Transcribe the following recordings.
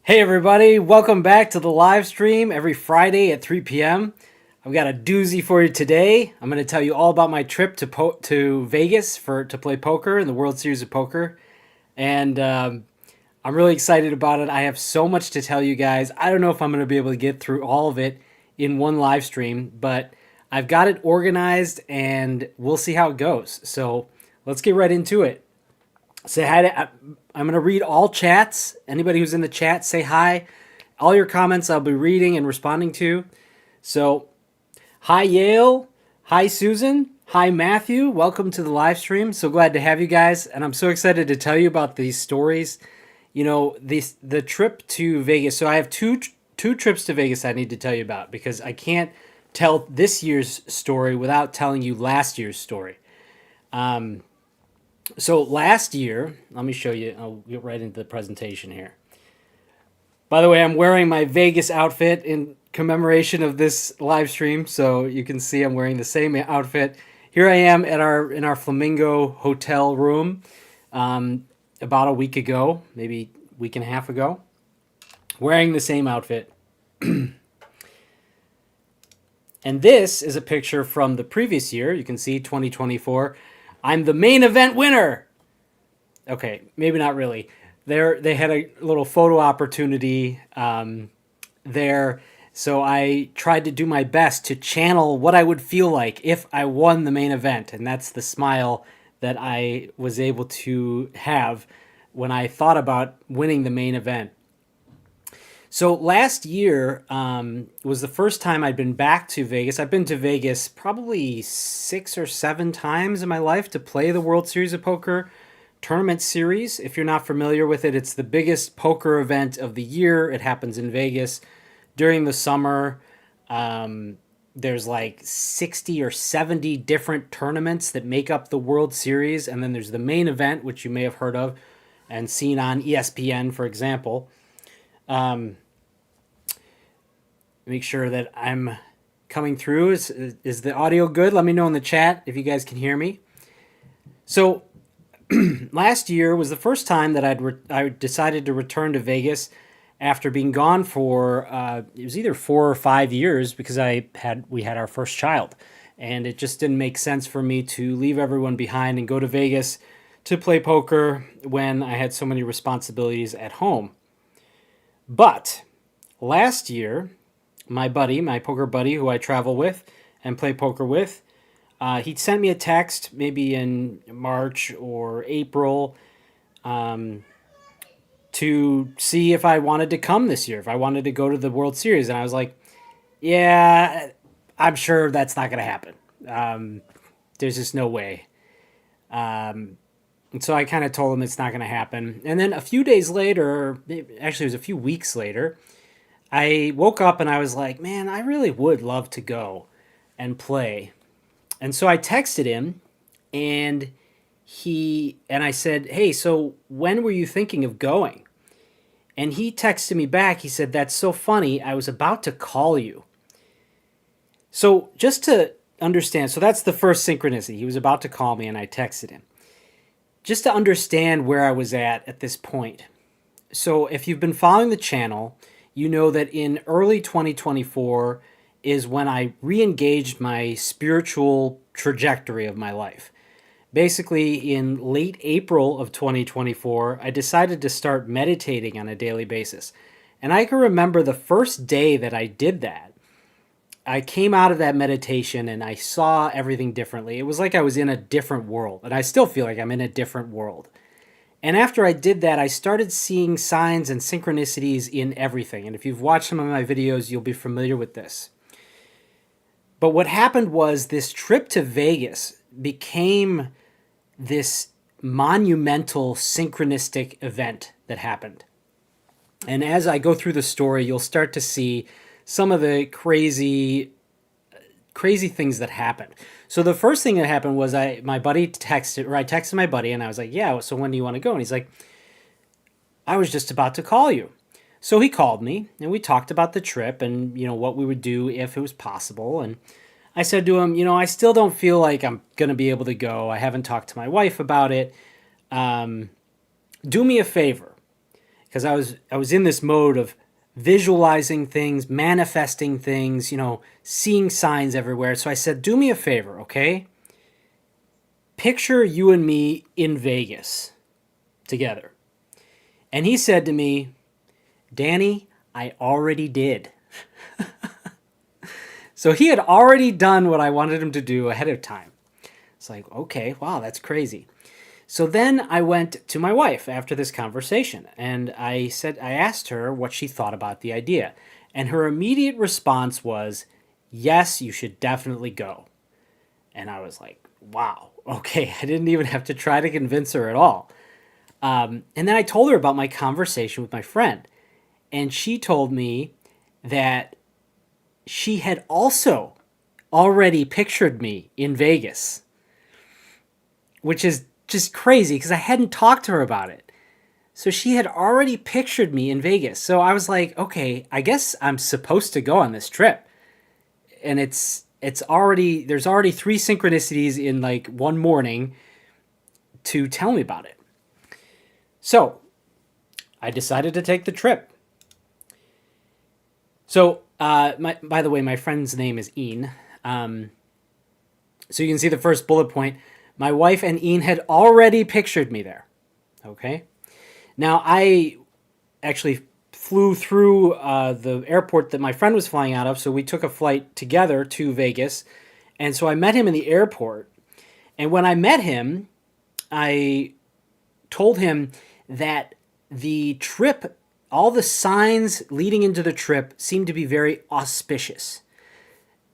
Hey everybody, welcome back to the live stream every Friday at 3 p.m. I've got a doozy for you today. I'm going to tell you all about my trip to Vegas to play poker in the World Series of Poker, and I'm really excited about it. I have so much to tell you guys. I don't know if I'm going to be able to get through all of it in one live stream, but I've got it organized, and we'll see how it goes. So let's get right into it. Say hi to. I'm going to read all chats. Anybody who's in the chat, say hi. All your comments I'll be reading and responding to. So, hi Yale. Hi Susan. Hi Matthew. Welcome to the live stream. So glad to have you guys, and I'm so excited to tell you about these stories. You know, the trip to Vegas. So I have two trips to Vegas I need to tell you about because I can't tell this year's story without telling you last year's story. So last year, let me show you. I'll get right into the presentation here. By the way, I'm wearing my Vegas outfit in commemoration of this live stream, so you can see I'm wearing the same outfit. Here I am at in our Flamingo hotel room about a week ago, maybe a week and a half ago, wearing the same outfit. And this is a picture from the previous year. You can see 2024. I'm the main event winner. Okay, maybe not really. They had a little photo opportunity there, so I tried to do my best to channel what I would feel like if I won the main event, and that's the smile that I was able to have when I thought about winning the main event. So last year was the first time I'd been back to Vegas. I've been to Vegas probably 6 or 7 times in my life to play the World Series of Poker tournament series. If you're not familiar with it, it's the biggest poker event of the year. It happens in Vegas during the summer. There's like 60 or 70 different tournaments that make up the World Series. And then there's the main event, which you may have heard of and seen on ESPN, for example. Make sure that I'm coming through. Is the audio good? Let me know in the chat if you guys can hear me. So last year was the first time that I decided to return to Vegas after being gone for it was either 4 or 5 years because we had our first child, and it just didn't make sense for me to leave everyone behind and go to Vegas to play poker when I had so many responsibilities at home. But last year, my poker buddy, who I travel with and play poker with, he sent me a text maybe in March or April to see if I wanted to come this year, if I wanted to go to the World Series. And I was like, yeah, I'm sure that's not going to happen. There's just no way. And so I kind of told him it's not going to happen. And then a few days later, actually it was a few weeks later, I woke up and I was like, man, I really would love to go and play. And so I texted him and I said, hey, so when were you thinking of going? And he texted me back. He said, that's so funny. I was about to call you. So just to understand, so that's the first synchronicity. He was about to call me and I texted him. Just to understand where I was at this point. So if you've been following the channel, you know that in early 2024 is when I re-engaged my spiritual trajectory of my life. Basically, in late April of 2024, I decided to start meditating on a daily basis. And I can remember the first day that I did that. I came out of that meditation and I saw everything differently. It was like I was in a different world, and I still feel like I'm in a different world. And after I did that, I started seeing signs and synchronicities in everything. And if you've watched some of my videos, you'll be familiar with this. But what happened was this trip to Vegas became this monumental synchronistic event that happened. And as I go through the story, you'll start to see some of the crazy things that happened. So the first thing that happened was I texted my buddy and I was like, yeah, so when do you want to go? And he's like, I was just about to call you. So he called me and we talked about the trip and, what we would do if it was possible. And I said to him, I still don't feel like I'm going to be able to go. I haven't talked to my wife about it. Do me a favor. because I was in this mode of visualizing things, manifesting things, seeing signs everywhere. So I said, do me a favor, okay? Picture you and me in Vegas together. And he said to me, Danny, I already did. So he had already done what I wanted him to do ahead of time. It's like, okay, wow, that's crazy. So then I went to my wife after this conversation, and I asked her what she thought about the idea. And her immediate response was, yes, you should definitely go. And I was like, wow, okay, I didn't even have to try to convince her at all. And then I told her about my conversation with my friend, and she told me that she had also already pictured me in Vegas, which is just crazy because I hadn't talked to her about it. So she had already pictured me in Vegas. So I was like, okay, I guess I'm supposed to go on this trip. And there's already 3 synchronicities in like one morning to tell me about it. So I decided to take the trip. So, by the way, my friend's name is Ian. So you can see the first bullet point. My wife and Ian had already pictured me there. Okay. Now, I actually flew through the airport that my friend was flying out of. So we took a flight together to Vegas. And so I met him in the airport. And when I met him, I told him that the trip, all the signs leading into the trip seemed to be very auspicious.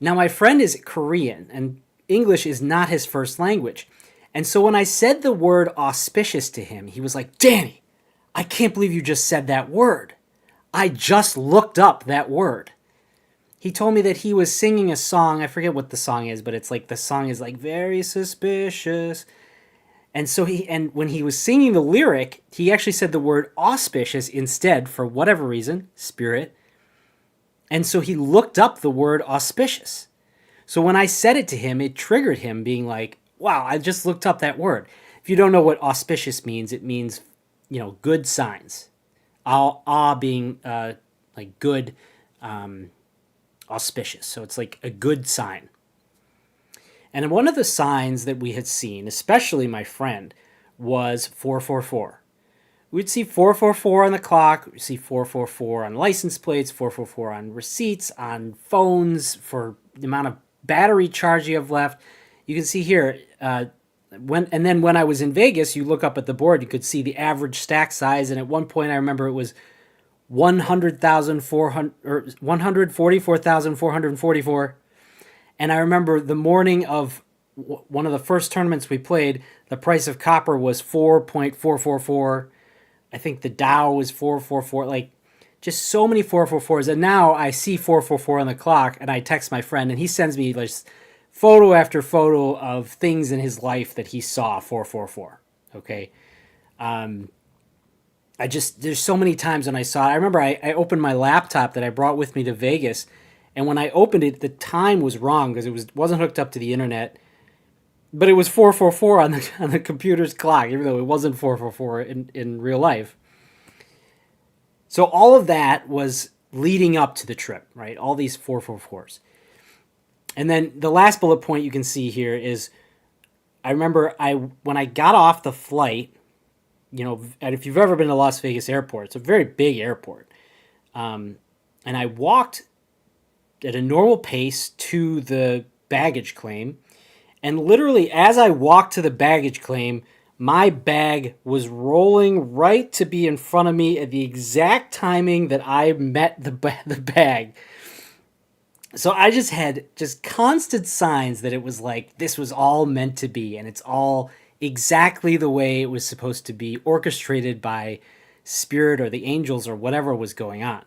Now, my friend is Korean, and English is not his first language. And so when I said the word auspicious to him, he was like, Danny, I can't believe you just said that word. I just looked up that word. He told me that he was singing a song. I forget what the song is, but it's like the song is like very suspicious. And so when he was singing the lyric, he actually said the word auspicious instead, for whatever reason, spirit. And so he looked up the word auspicious. So when I said it to him, it triggered him being like, wow, I just looked up that word. If you don't know what auspicious means, it means, good signs. Being like good, auspicious. So it's like a good sign. And one of the signs that we had seen, especially my friend, was 444. We'd see 444 on the clock, we'd see 444 on license plates, 444 on receipts, on phones for the amount of battery charge you have left. You can see here, when I was in Vegas, you look up at the board, you could see the average stack size, and at one point I remember it was 144,444. And I remember the morning of one of the first tournaments we played, the price of copper was 4.444. I think the Dow was 444. Like, just so many 444s. And now I see 444 on the clock, and I text my friend, and he sends me like photo after photo of things in his life that he saw 444. Okay. There's so many times when I saw it. I remember I opened my laptop that I brought with me to Vegas, and when I opened it, the time was wrong because it wasn't hooked up to the internet, but it was 444 on the computer's clock, even though it wasn't 444 in real life. So all of that was leading up to the trip, right? All these 444s. And then the last bullet point you can see here is, I remember when I got off the flight, and if you've ever been to Las Vegas airport, it's a very big airport. And I walked at a normal pace to the baggage claim. And literally, as I walked to the baggage claim, my bag was rolling right to be in front of me at the exact timing that I met the bag. So I just had constant signs that it was like this was all meant to be, and it's all exactly the way it was supposed to be, orchestrated by spirit or the angels or whatever was going on.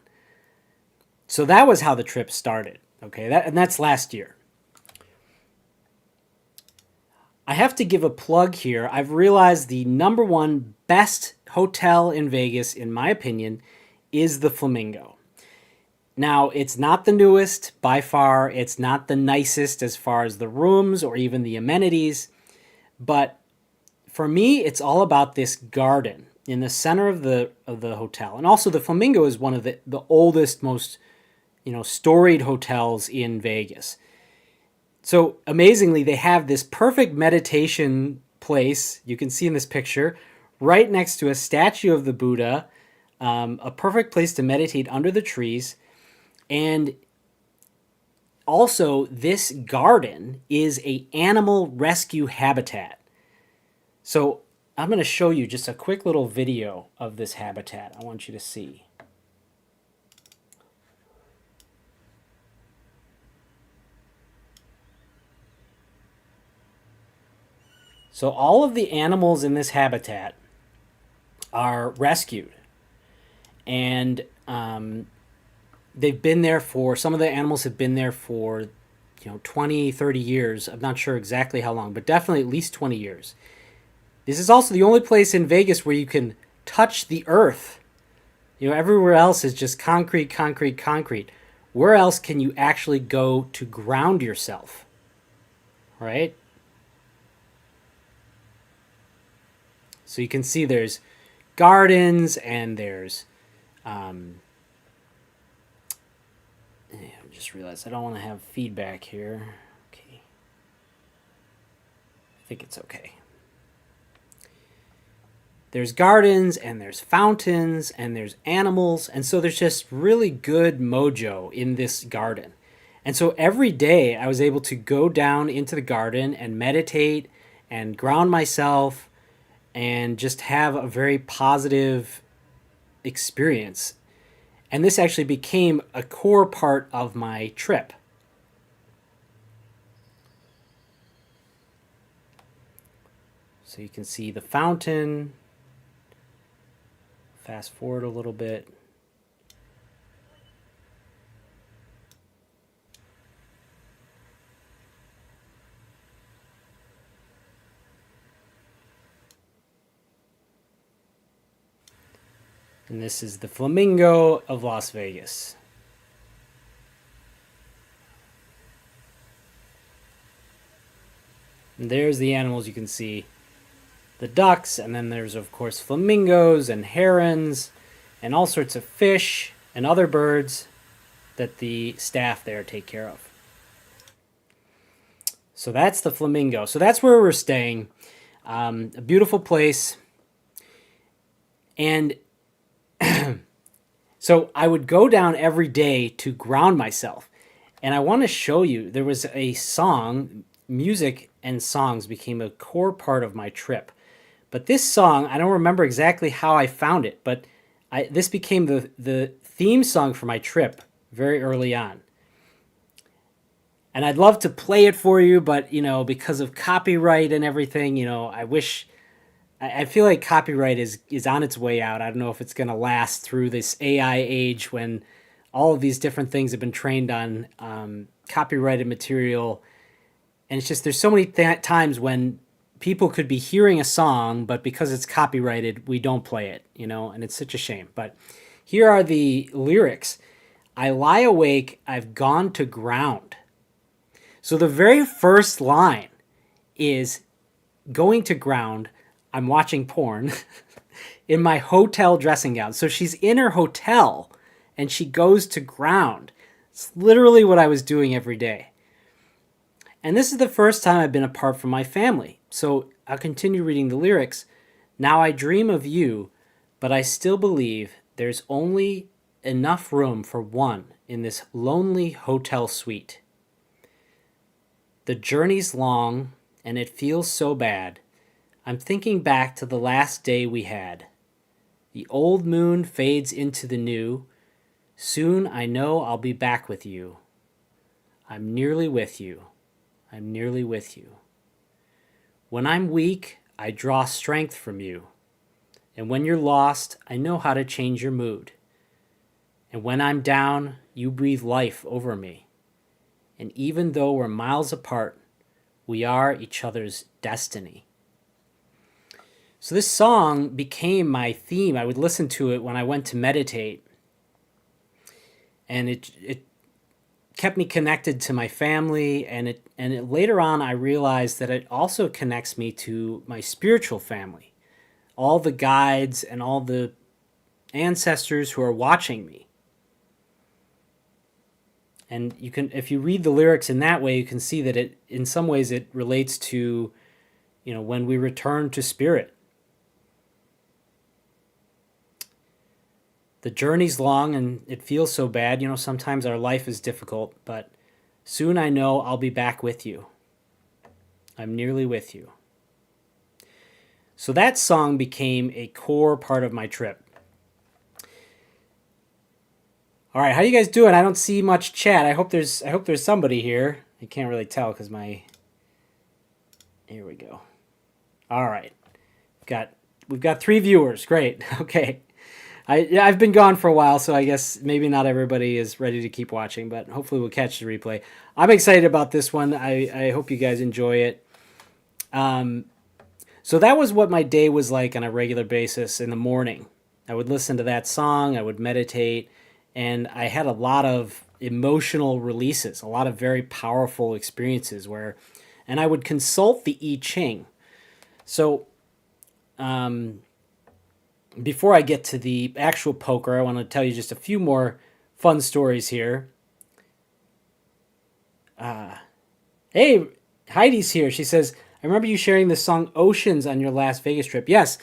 So that was how the trip started. Okay, that's last year. I have to give a plug here. I've realized the number one best hotel in Vegas, in my opinion, is the Flamingo. Now, it's not the newest by far. It's not the nicest as far as the rooms or even the amenities. But for me, it's all about this garden. in the center of the hotel. And also the Flamingo is one of the oldest, most storied hotels in Vegas. So amazingly, they have this perfect meditation place you can see in this picture, right next to a statue of the Buddha, a perfect place to meditate under the trees. And also, this garden is a animal rescue habitat. So I'm going to show you just a quick little video of this habitat I want you to see. So all of the animals in this habitat are rescued. And they've been there for, some of the animals have been there for 20, 30 years. I'm not sure exactly how long, but definitely at least 20 years. This is also the only place in Vegas where you can touch the earth. Everywhere else is just concrete, concrete, concrete. Where else can you actually go to ground yourself? Right? So you can see there's gardens and there's I just realized I don't want to have feedback here. Okay. I think it's okay. There's gardens and there's fountains and there's animals. And so there's just really good mojo in this garden. And so every day I was able to go down into the garden and meditate and ground myself and just have a very positive experience. And this actually became a core part of my trip. So you can see the fountain. Fast forward a little bit. And this is the Flamingo of Las Vegas. And there's the animals you can see. The ducks, and then there's of course flamingos and herons and all sorts of fish and other birds that the staff there take care of. So that's the Flamingo. So that's where we're staying. A beautiful place. And so I would go down every day to ground myself. And I want to show you, there was a song, music and songs became a core part of my trip. But this song, I don't remember exactly how I found it, but this became the theme song for my trip very early on. And I'd love to play it for you, but, because of copyright and everything, I feel like copyright is on its way out. I don't know if it's going to last through this AI age when all of these different things have been trained on copyrighted material. And it's just, there's so many times when people could be hearing a song, but because it's copyrighted, we don't play it, and it's such a shame. But here are the lyrics. I lie awake, I've gone to ground. So the very first line is going to ground. I'm watching porn in my hotel dressing gown. So she's in her hotel and she goes to ground. It's literally what I was doing every day. And this is the first time I've been apart from my family. So I'll continue reading the lyrics. Now I dream of you, but I still believe there's only enough room for one in this lonely hotel suite. The journey's long and it feels so bad. I'm thinking back to the last day we had. The old moon fades into the new. Soon I know I'll be back with you. I'm nearly with you. I'm nearly with you. When I'm weak, I draw strength from you. And when you're lost, I know how to change your mood. And when I'm down, you breathe life over me. And even though we're miles apart, we are each other's destiny. So this song became my theme. I would listen to it when I went to meditate. And it kept me connected to my family, and later on I realized that it also connects me to my spiritual family. all the guides and all the ancestors who are watching me. And you can, if you read the lyrics in that way, you can see that it, in some ways, it relates to, when we return to spirit. The journey's long and it feels so bad. Sometimes our life is difficult, but soon I know I'll be back with you. I'm nearly with you. So that song became a core part of my trip. All right, how you guys doing? I don't see much chat. I hope there's somebody here. I can't really tell because here we go. All right. We've got 3 viewers. Great. Okay. I've been gone for a while, so I guess maybe not everybody is ready to keep watching, but hopefully we'll catch the replay. I'm excited about this one. I hope you guys enjoy it. So that was what my day was like on a regular basis in the morning. I would listen to that song, I would meditate, and I had a lot of emotional releases, a lot of very powerful experiences and I would consult the I Ching. So, before I get to the actual poker, I want to tell you just a few more fun stories here. Hey, Heidi's here. She says, I remember you sharing the song Oceans on your last Vegas trip. Yes,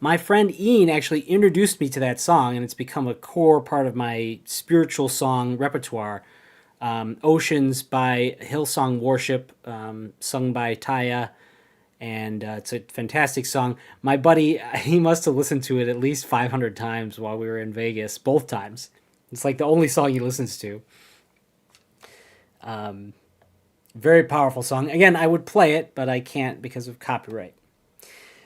my friend Ian actually introduced me to that song, and it's become a core part of my spiritual song repertoire. Oceans by Hillsong Worship, sung by Taya. And it's a fantastic song. My buddy, he must have listened to it at least 500 times while we were in Vegas, both times. It's like the only song he listens to. Very powerful song. Again, I would play it, but I can't because of copyright.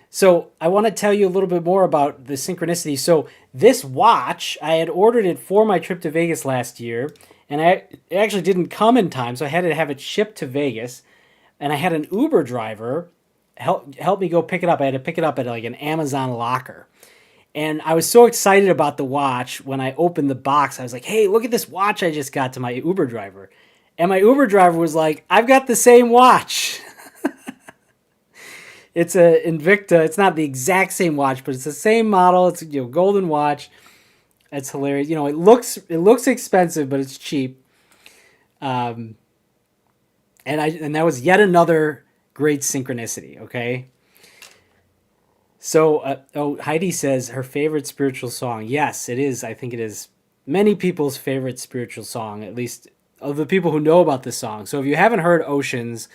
So I want to tell you a little bit more about the synchronicity. So this watch, I had ordered it for my trip to Vegas last year, and it actually didn't come in time, so I had to have it shipped to Vegas. And I had an Uber driver help me go pick it up. I had to pick it up at like an Amazon locker. And I was so excited about the watch when I opened the box. I was like, hey, look at this watch I just got to my Uber driver. And my Uber driver was like, I've got the same watch. It's a Invicta. It's not the exact same watch, but it's the same model. It's a golden watch. It's hilarious. It looks expensive, but it's cheap. And that was yet another great synchronicity, okay? So, Heidi says her favorite spiritual song. Yes, it is. I think it is many people's favorite spiritual song, at least of the people who know about this song. So if you haven't heard Oceans,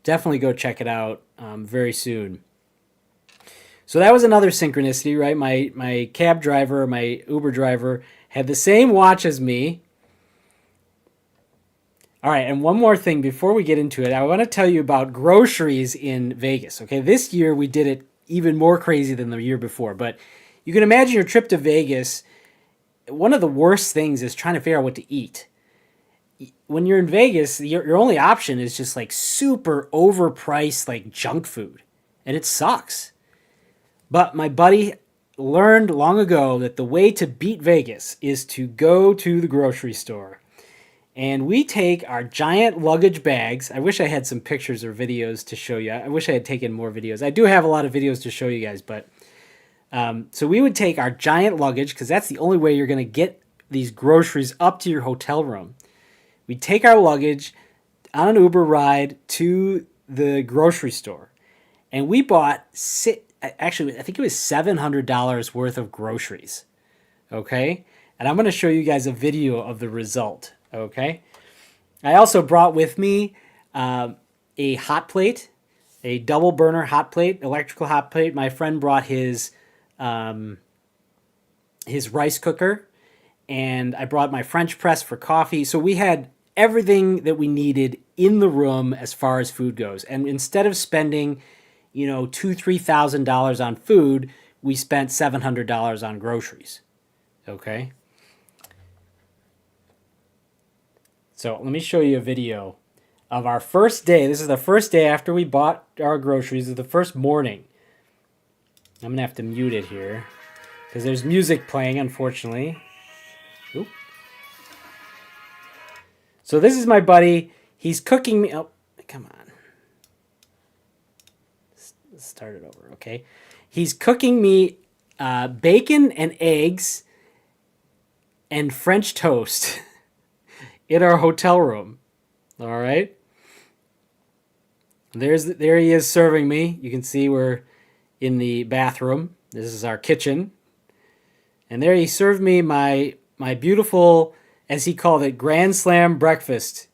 definitely go check it out very soon. So that was another synchronicity, right? My cab driver, my Uber driver, had the same watch as me. All right, and one more thing before we get into it, I want to tell you about groceries in Vegas. Okay, this year we did it even more crazy than the year before, but you can imagine your trip to Vegas. One of the worst things is trying to figure out what to eat. When you're in Vegas, your only option is just like super overpriced like junk food, and it sucks. But my buddy learned long ago that the way to beat Vegas is to go to the grocery store. And we take our giant luggage bags. I wish I had some pictures or videos to show you. I wish I had taken more videos. I do have a lot of videos to show you guys, but so we would take our giant luggage, because that's the only way you're going to get these groceries up to your hotel room. We'd take our luggage on an Uber ride to the grocery store, and we bought, actually, I think it was $700 worth of groceries, okay? And I'm going to show you guys a video of the result. Okay. I also brought with me a hot plate, a double burner hot plate, electrical hot plate. My friend brought his rice cooker, and I brought my French press for coffee. So we had everything that we needed in the room as far as food goes. And instead of spending, $2,000-$3,000 on food, we spent $700 on groceries. Okay. So let me show you a video of our first day. This is the first day after we bought our groceries. This is the first morning. I'm going to have to mute it here because there's music playing, unfortunately. Oop. So this is my buddy. He's cooking me. Oh, come on. Let's start it over, okay? He's cooking me bacon and eggs and French toast in our hotel room. All right. There he is serving me. You can see we're in the bathroom. This is our kitchen. And there he served me my beautiful, as he called it, Grand Slam breakfast.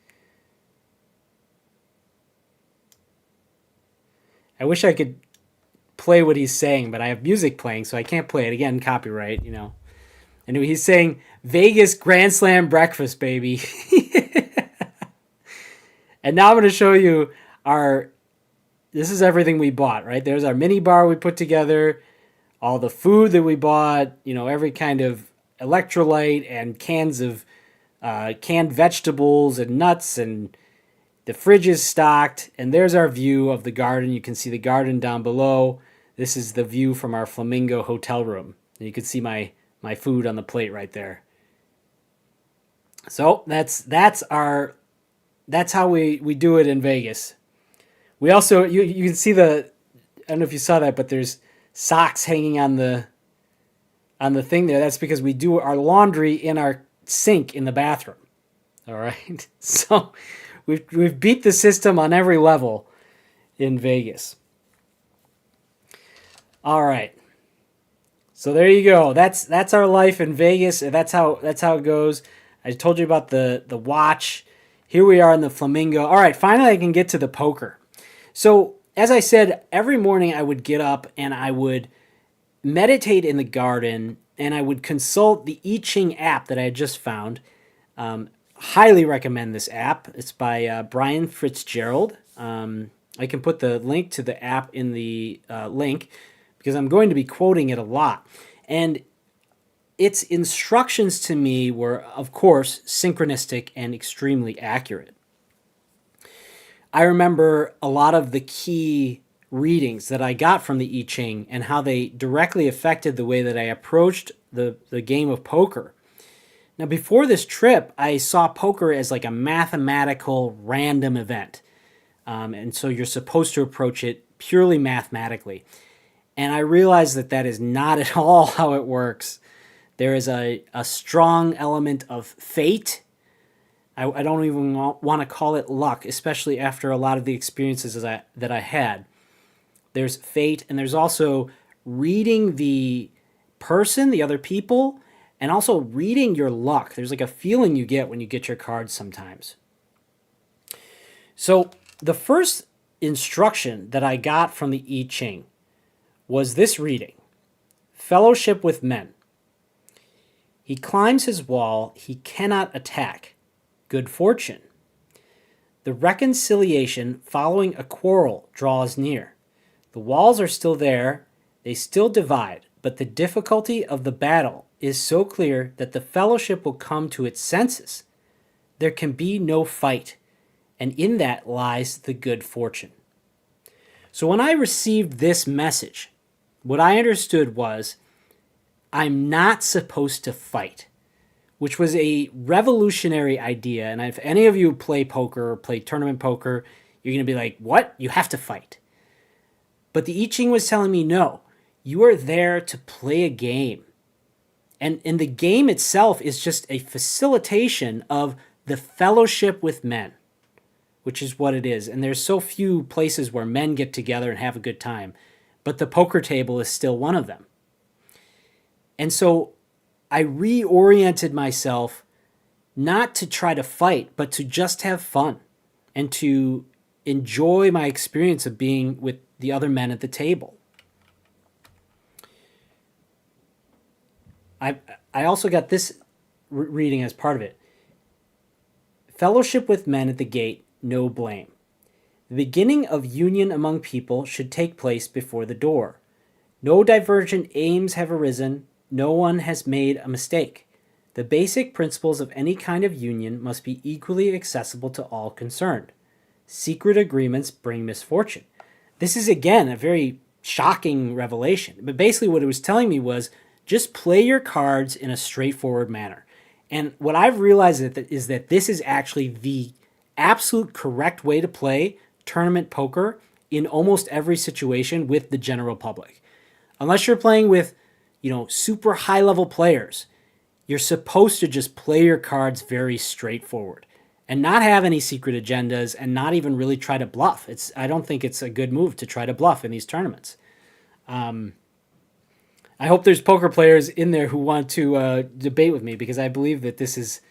I wish I could play what he's saying, but I have music playing, so I can't play it. Again, copyright, you know. And he's saying, Vegas Grand Slam breakfast, baby. And now I'm going to show you this is everything we bought, right? There's our mini bar we put together, all the food that we bought, you know, every kind of electrolyte and cans of canned vegetables and nuts, and the fridge is stocked. And there's our view of the garden. You can see the garden down below. This is the view from our Flamingo hotel room. And you can see my food on the plate right there. So that's how we do it in Vegas. We also, you can see I don't know if you saw that, but there's socks hanging on the thing there. That's because we do our laundry in our sink in the bathroom. All right. So we've beat the system on every level in Vegas. All right. So there you go. That's our life in Vegas. That's how it goes. I told you about the watch. Here we are in the Flamingo. All right, finally I can get to the poker. So, as I said, every morning I would get up and I would meditate in the garden, and I would consult the I Ching app that I had just found. Highly recommend this app. It's by Brian Fitzgerald. I can put the link to the app in the link because I'm going to be quoting it a lot. And its instructions to me were, of course, synchronistic and extremely accurate. I remember a lot of the key readings that I got from the I Ching and how they directly affected the way that I approached the game of poker. Now, before this trip, I saw poker as like a mathematical random event. And so you're supposed to approach it purely mathematically. And I realized that is not at all how it works. There is a strong element of fate. I don't even want to call it luck, especially after a lot of the experiences that I had. There's fate, and there's also reading the person, the other people, and also reading your luck. There's like a feeling you get when you get your cards sometimes. So the first instruction that I got from the I Ching was this reading: Fellowship with men. He climbs his wall, he cannot attack. Good fortune. The reconciliation following a quarrel draws near. The walls are still there, they still divide, but the difficulty of the battle is so clear that the fellowship will come to its senses. There can be no fight, and in that lies the good fortune. So when I received this message, what I understood was, I'm not supposed to fight, which was a revolutionary idea. And if any of you play poker or play tournament poker, you're going to be like, what? You have to fight. But the I Ching was telling me, no, you are there to play a game. And the game itself is just a facilitation of the fellowship with men, which is what it is. And there's so few places where men get together and have a good time. But the poker table is still one of them. And so I reoriented myself not to try to fight, but to just have fun and to enjoy my experience of being with the other men at the table. I also got this reading as part of it. Fellowship with men at the gate, no blame. The beginning of union among people should take place before the door. No divergent aims have arisen. No one has made a mistake. The basic principles of any kind of union must be equally accessible to all concerned. Secret agreements bring misfortune. This is, again, a very shocking revelation. But basically what it was telling me was, just play your cards in a straightforward manner. And what I've realized is that this is actually the absolute correct way to play tournament poker in almost every situation with the general public. Unless you're playing with, super high level players, you're supposed to just play your cards very straightforward and not have any secret agendas and not even really try to bluff. I don't think it's a good move to try to bluff in these tournaments. I hope there's poker players in there who want to debate with me, because I believe that this is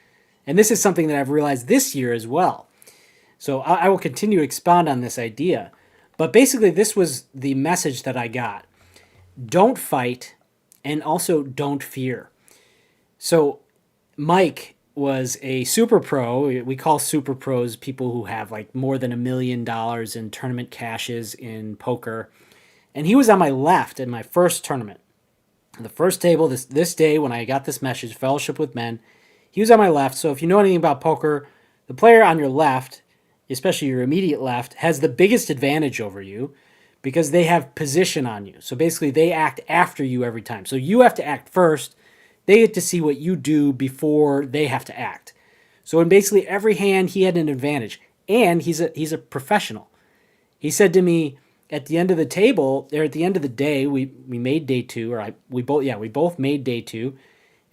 something that I've realized this year as well. So I will continue to expound on this idea. But basically, this was the message that I got. Don't fight, and also don't fear. So Mike was a super pro. We call super pros people who have like more than $1 million in tournament cashes in poker. And he was on my left in my first tournament. The first table this day when I got this message, Fellowship with Men, he was on my left. So if you know anything about poker, the player on your left, especially your immediate left, has the biggest advantage over you because they have position on you. So basically they act after you every time. So you have to act first. They get to see what you do before they have to act. So in basically every hand, he had an advantage. And he's a professional. He said to me, at the end of the table, or at the end of the day, we made day two, we both made day two,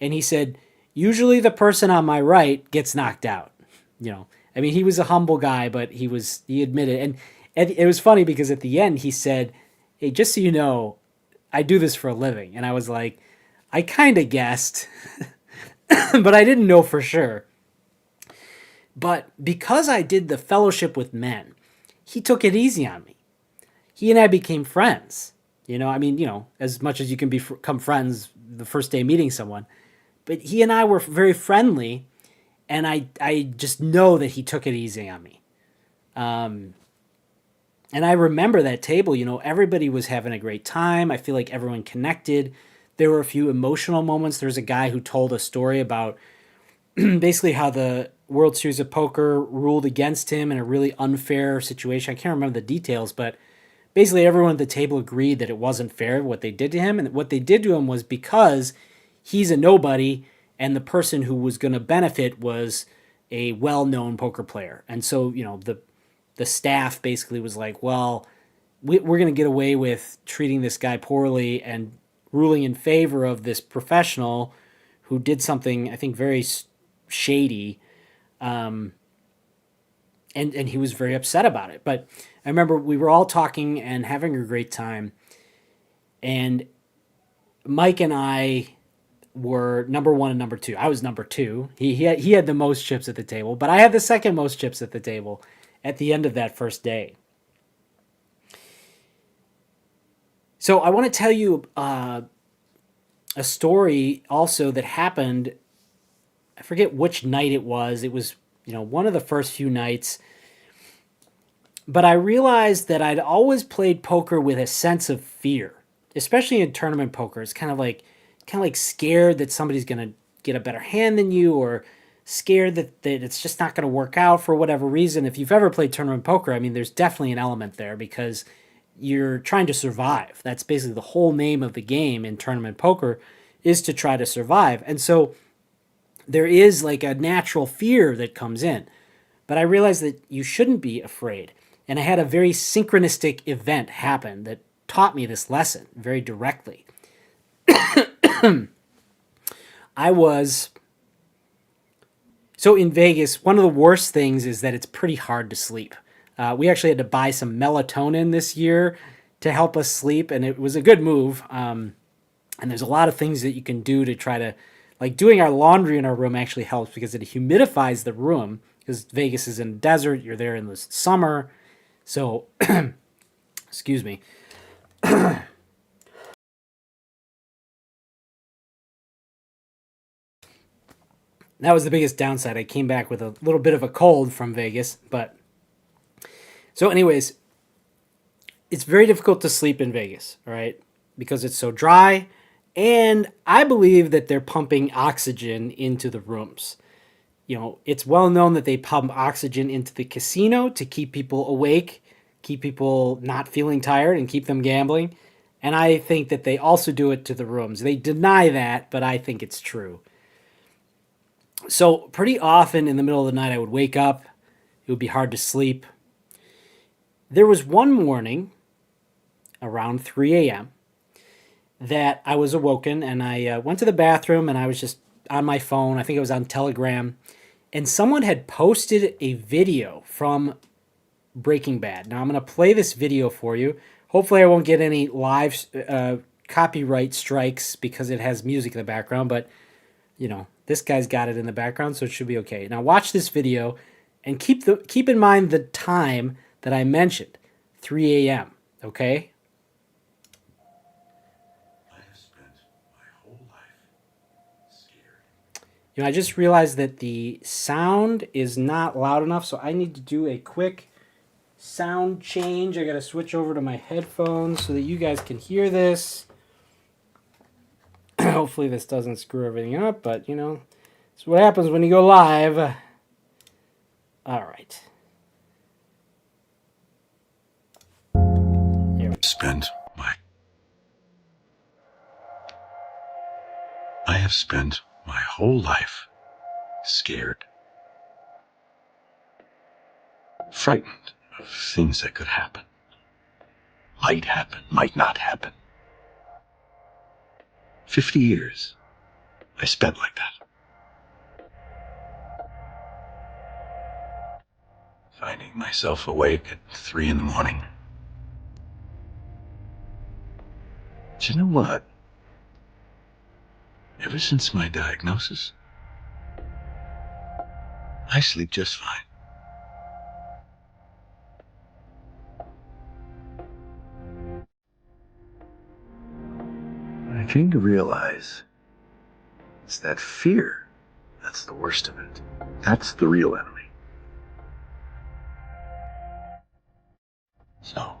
and he said, usually the person on my right gets knocked out. I mean, he was a humble guy, but he admitted, and it was funny because at the end he said, hey, just so you know, I do this for a living. And I was like, I kind of guessed, but I didn't know for sure. But because I did the Fellowship with Men, he took it easy on me. He and I became friends. As much as you can become friends the first day meeting someone. But he and I were very friendly, and I just know that he took it easy on me. And I remember that table, everybody was having a great time. I feel like everyone connected. There were a few emotional moments. There's a guy who told a story about basically how the World Series of Poker ruled against him in a really unfair situation. I can't remember the details, but basically everyone at the table agreed that it wasn't fair what they did to him. And what they did to him was because he's a nobody, and the person who was going to benefit was a well-known poker player. And so, the staff basically was like, well, we're going to get away with treating this guy poorly and ruling in favor of this professional who did something, I think, very shady. And he was very upset about it. But I remember we were all talking and having a great time. And Mike and I were number one and number two. I was number two. He had the most chips at the table, but I had the second most chips at the table at the end of that first day. So I want to tell you a story also that happened. I forget which night it was. It was, one of the first few nights. But I realized that I'd always played poker with a sense of fear, especially in tournament poker. It's kind of like scared that somebody's going to get a better hand than you, or scared that it's just not going to work out for whatever reason. If you've ever played tournament poker, I mean, there's definitely an element there because you're trying to survive. That's basically the whole name of the game in tournament poker, is to try to survive. And so there is like a natural fear that comes in. But I realized that you shouldn't be afraid. And I had a very synchronistic event happen that taught me this lesson very directly. So in Vegas, one of the worst things is that it's pretty hard to sleep. We actually had to buy some melatonin this year to help us sleep, and it was a good move. And there's a lot of things that you can do to try to, like doing our laundry in our room actually helps because it humidifies the room, because Vegas is in the desert. You're there in the summer. So, excuse me. That was the biggest downside. I came back with a little bit of a cold from Vegas, but so anyways, it's very difficult to sleep in Vegas, all right? Because it's so dry, and I believe that they're pumping oxygen into the rooms. It's well known that they pump oxygen into the casino to keep people awake, keep people not feeling tired, and keep them gambling. And I think that they also do it to the rooms. They deny that, but I think it's true. So pretty often in the middle of the night, I would wake up. It would be hard to sleep. There was one morning around 3 a.m. that I was awoken and I went to the bathroom and I was just on my phone. I think it was on Telegram. And someone had posted a video from Breaking Bad. Now I'm going to play this video for you. Hopefully, I won't get any live copyright strikes because it has music in the background, but this guy's got it in the background, so it should be okay. Now watch this video and keep in mind the time that I mentioned, 3 a.m., okay? I have spent my whole life scared. I just realized that the sound is not loud enough, so I need to do a quick sound change. I got to switch over to my headphones so that you guys can hear this. Hopefully this doesn't screw everything up, but it's what happens when you go live. All right. I have spent my whole life scared. Frightened of things that could happen. Might not happen. 50 years I spent like that. Finding myself awake at 3 in the morning. But you know what? Ever since my diagnosis, I sleep just fine. What I came to realize is that fear, that's the worst of it. That's the real enemy. So,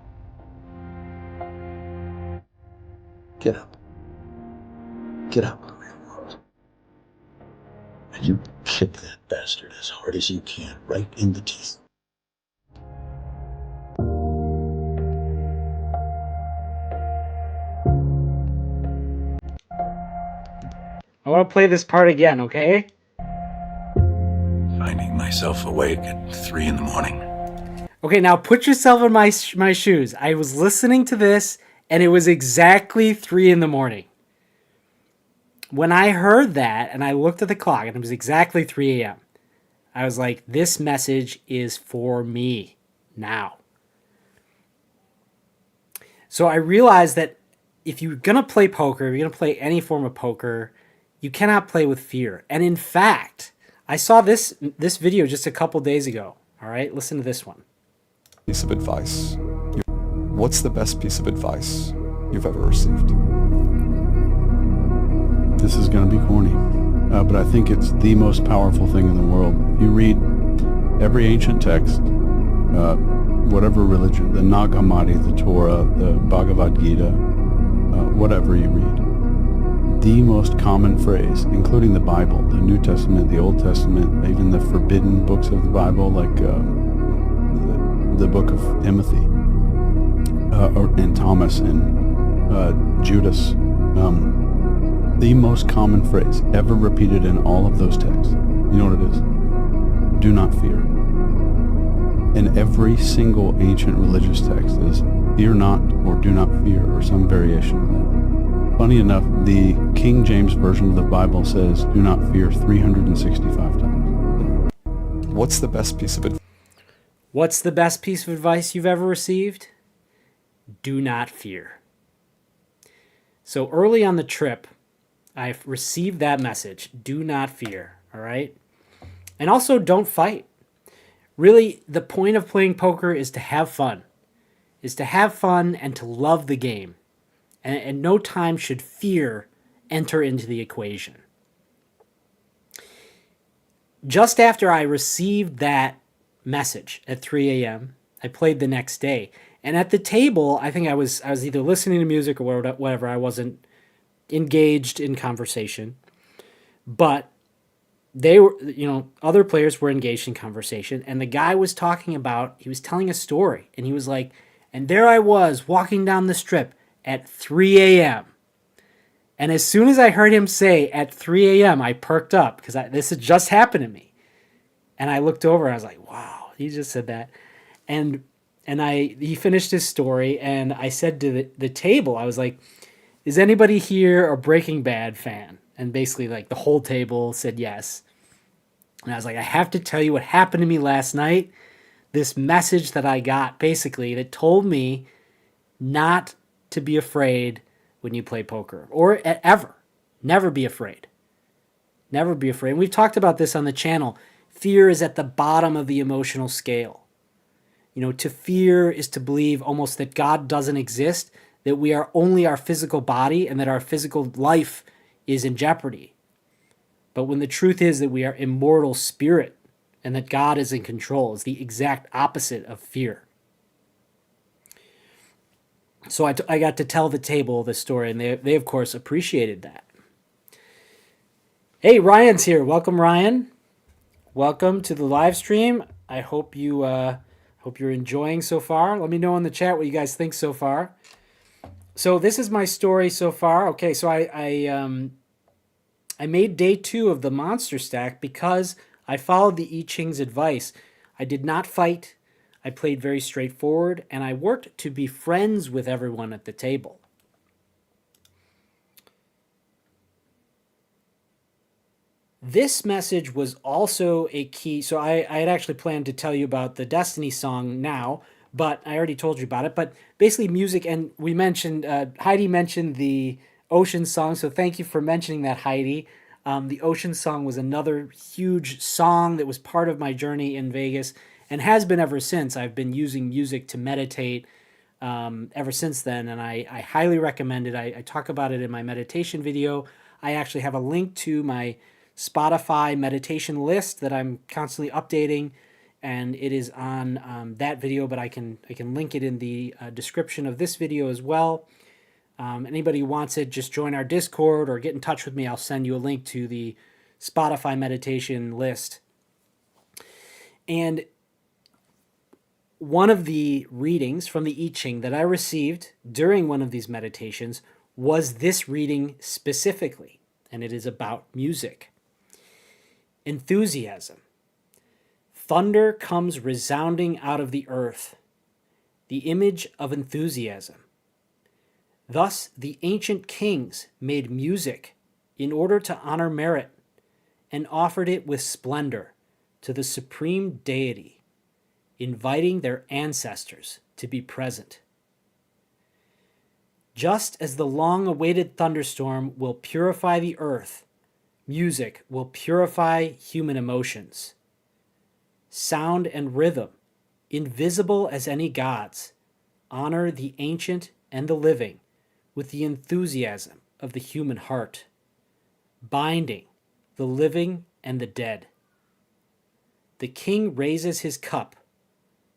get up. Get up, little world. And you kick that bastard as hard as you can, right in the teeth. I want to play this part again, okay? Finding myself awake at 3 in the morning. Okay, now put yourself in my shoes. I was listening to this, and it was exactly 3 in the morning. When I heard that, and I looked at the clock, and it was exactly 3 a.m., I was like, this message is for me now. So I realized that if you're going to play poker, if you're going to play any form of poker, you cannot play with fear. And in fact, I saw this video just a couple days ago. All right, listen to this one. Piece of advice. What's the best piece of advice you've ever received? This is going to be corny, but I think it's the most powerful thing in the world. You read every ancient text, whatever religion, the Nag Hammadi, the Torah, the Bhagavad Gita, whatever you read, the most common phrase, including the Bible, the New Testament, the Old Testament, even the forbidden books of the Bible, like the book of Timothy, and Thomas and Judas. The most common phrase ever repeated in all of those texts, you know what it is? Do not fear. In every single ancient religious text is fear not or do not fear or some variation of that. Funny enough, the King James Version of the Bible says do not fear 365 times. What's the best piece of advice? What's the best piece of advice you've ever received? Do not fear. So early on the trip, I received that message. Do not fear, all right? And also don't fight. Really, the point of playing poker is to have fun. And to love the game. And no time should fear enter into the equation. Just after I received that message at 3 a.m., I played the next day. And at the table, I think I was either listening to music or whatever. I wasn't engaged in conversation. But they were, other players were engaged in conversation. And the guy was he was telling a story. And he was like, and there I was walking down the strip at 3 a.m. And as soon as I heard him say at 3 a.m., I perked up because this had just happened to me. And I looked over and I was like, wow, he just said that. And he finished his story, and I said to the table, I was like, Is anybody here a Breaking Bad fan? And basically, like, the whole table said yes. And I was like, I have to tell you what happened to me last night. This message that I got, basically, that told me not to be afraid when you play poker, or ever. Never be afraid. Never be afraid. And we've talked about this on the channel. Fear is at the bottom of the emotional scale. You know, to fear is to believe almost that God doesn't exist, that we are only our physical body, and that our physical life is in jeopardy. But when the truth is that we are immortal spirit and that God is in control, is the exact opposite of fear. So I got to tell the table the story, and they of course appreciated that. Hey, Ryan's here. Welcome, Ryan. Welcome to the live stream. I hope you're enjoying so far. Let me know in the chat what you guys think so far. So this is my story so far. Okay, so I made day 2 of the monster stack because I followed the I Ching's advice. I did not fight. I played very straightforward, and I worked to be friends with everyone at the table. This message was also a key. So I had actually planned to tell you about the Destiny song now, but I already told you about it. But basically music, and we mentioned, Heidi mentioned the Ocean song, so thank you for mentioning that, Heidi. The Ocean song was another huge song that was part of my journey in Vegas and has been ever since. I've been using music to meditate ever since then, and I highly recommend it. I talk about it in my meditation video. I actually have a link to my Spotify meditation list that I'm constantly updating, and it is on that video, but I can link it in the description of this video as well. Anybody who wants it, just join our Discord or get in touch with me. I'll send you a link to the Spotify meditation list. And one of the readings from the I Ching that I received during one of these meditations was this reading specifically, and it is about music. Enthusiasm. Thunder comes resounding out of the earth, the image of enthusiasm. Thus the ancient kings made music in order to honor merit and offered it with splendor to the supreme deity, inviting their ancestors to be present. Just as the long-awaited thunderstorm will purify the earth, music will purify human emotions. Sound and rhythm, invisible as any gods, honor the ancient and the living with the enthusiasm of the human heart, binding the living and the dead. The king raises his cup,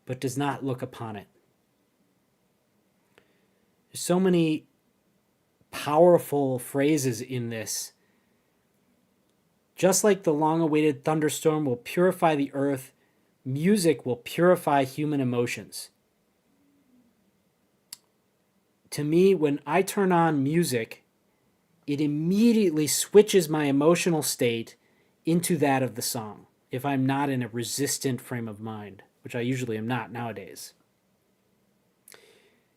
but does not look upon it. There's so many powerful phrases in this. Just like the long-awaited thunderstorm will purify the earth, music will purify human emotions. To me, when I turn on music, it immediately switches my emotional state into that of the song, if I'm not in a resistant frame of mind, which I usually am not nowadays.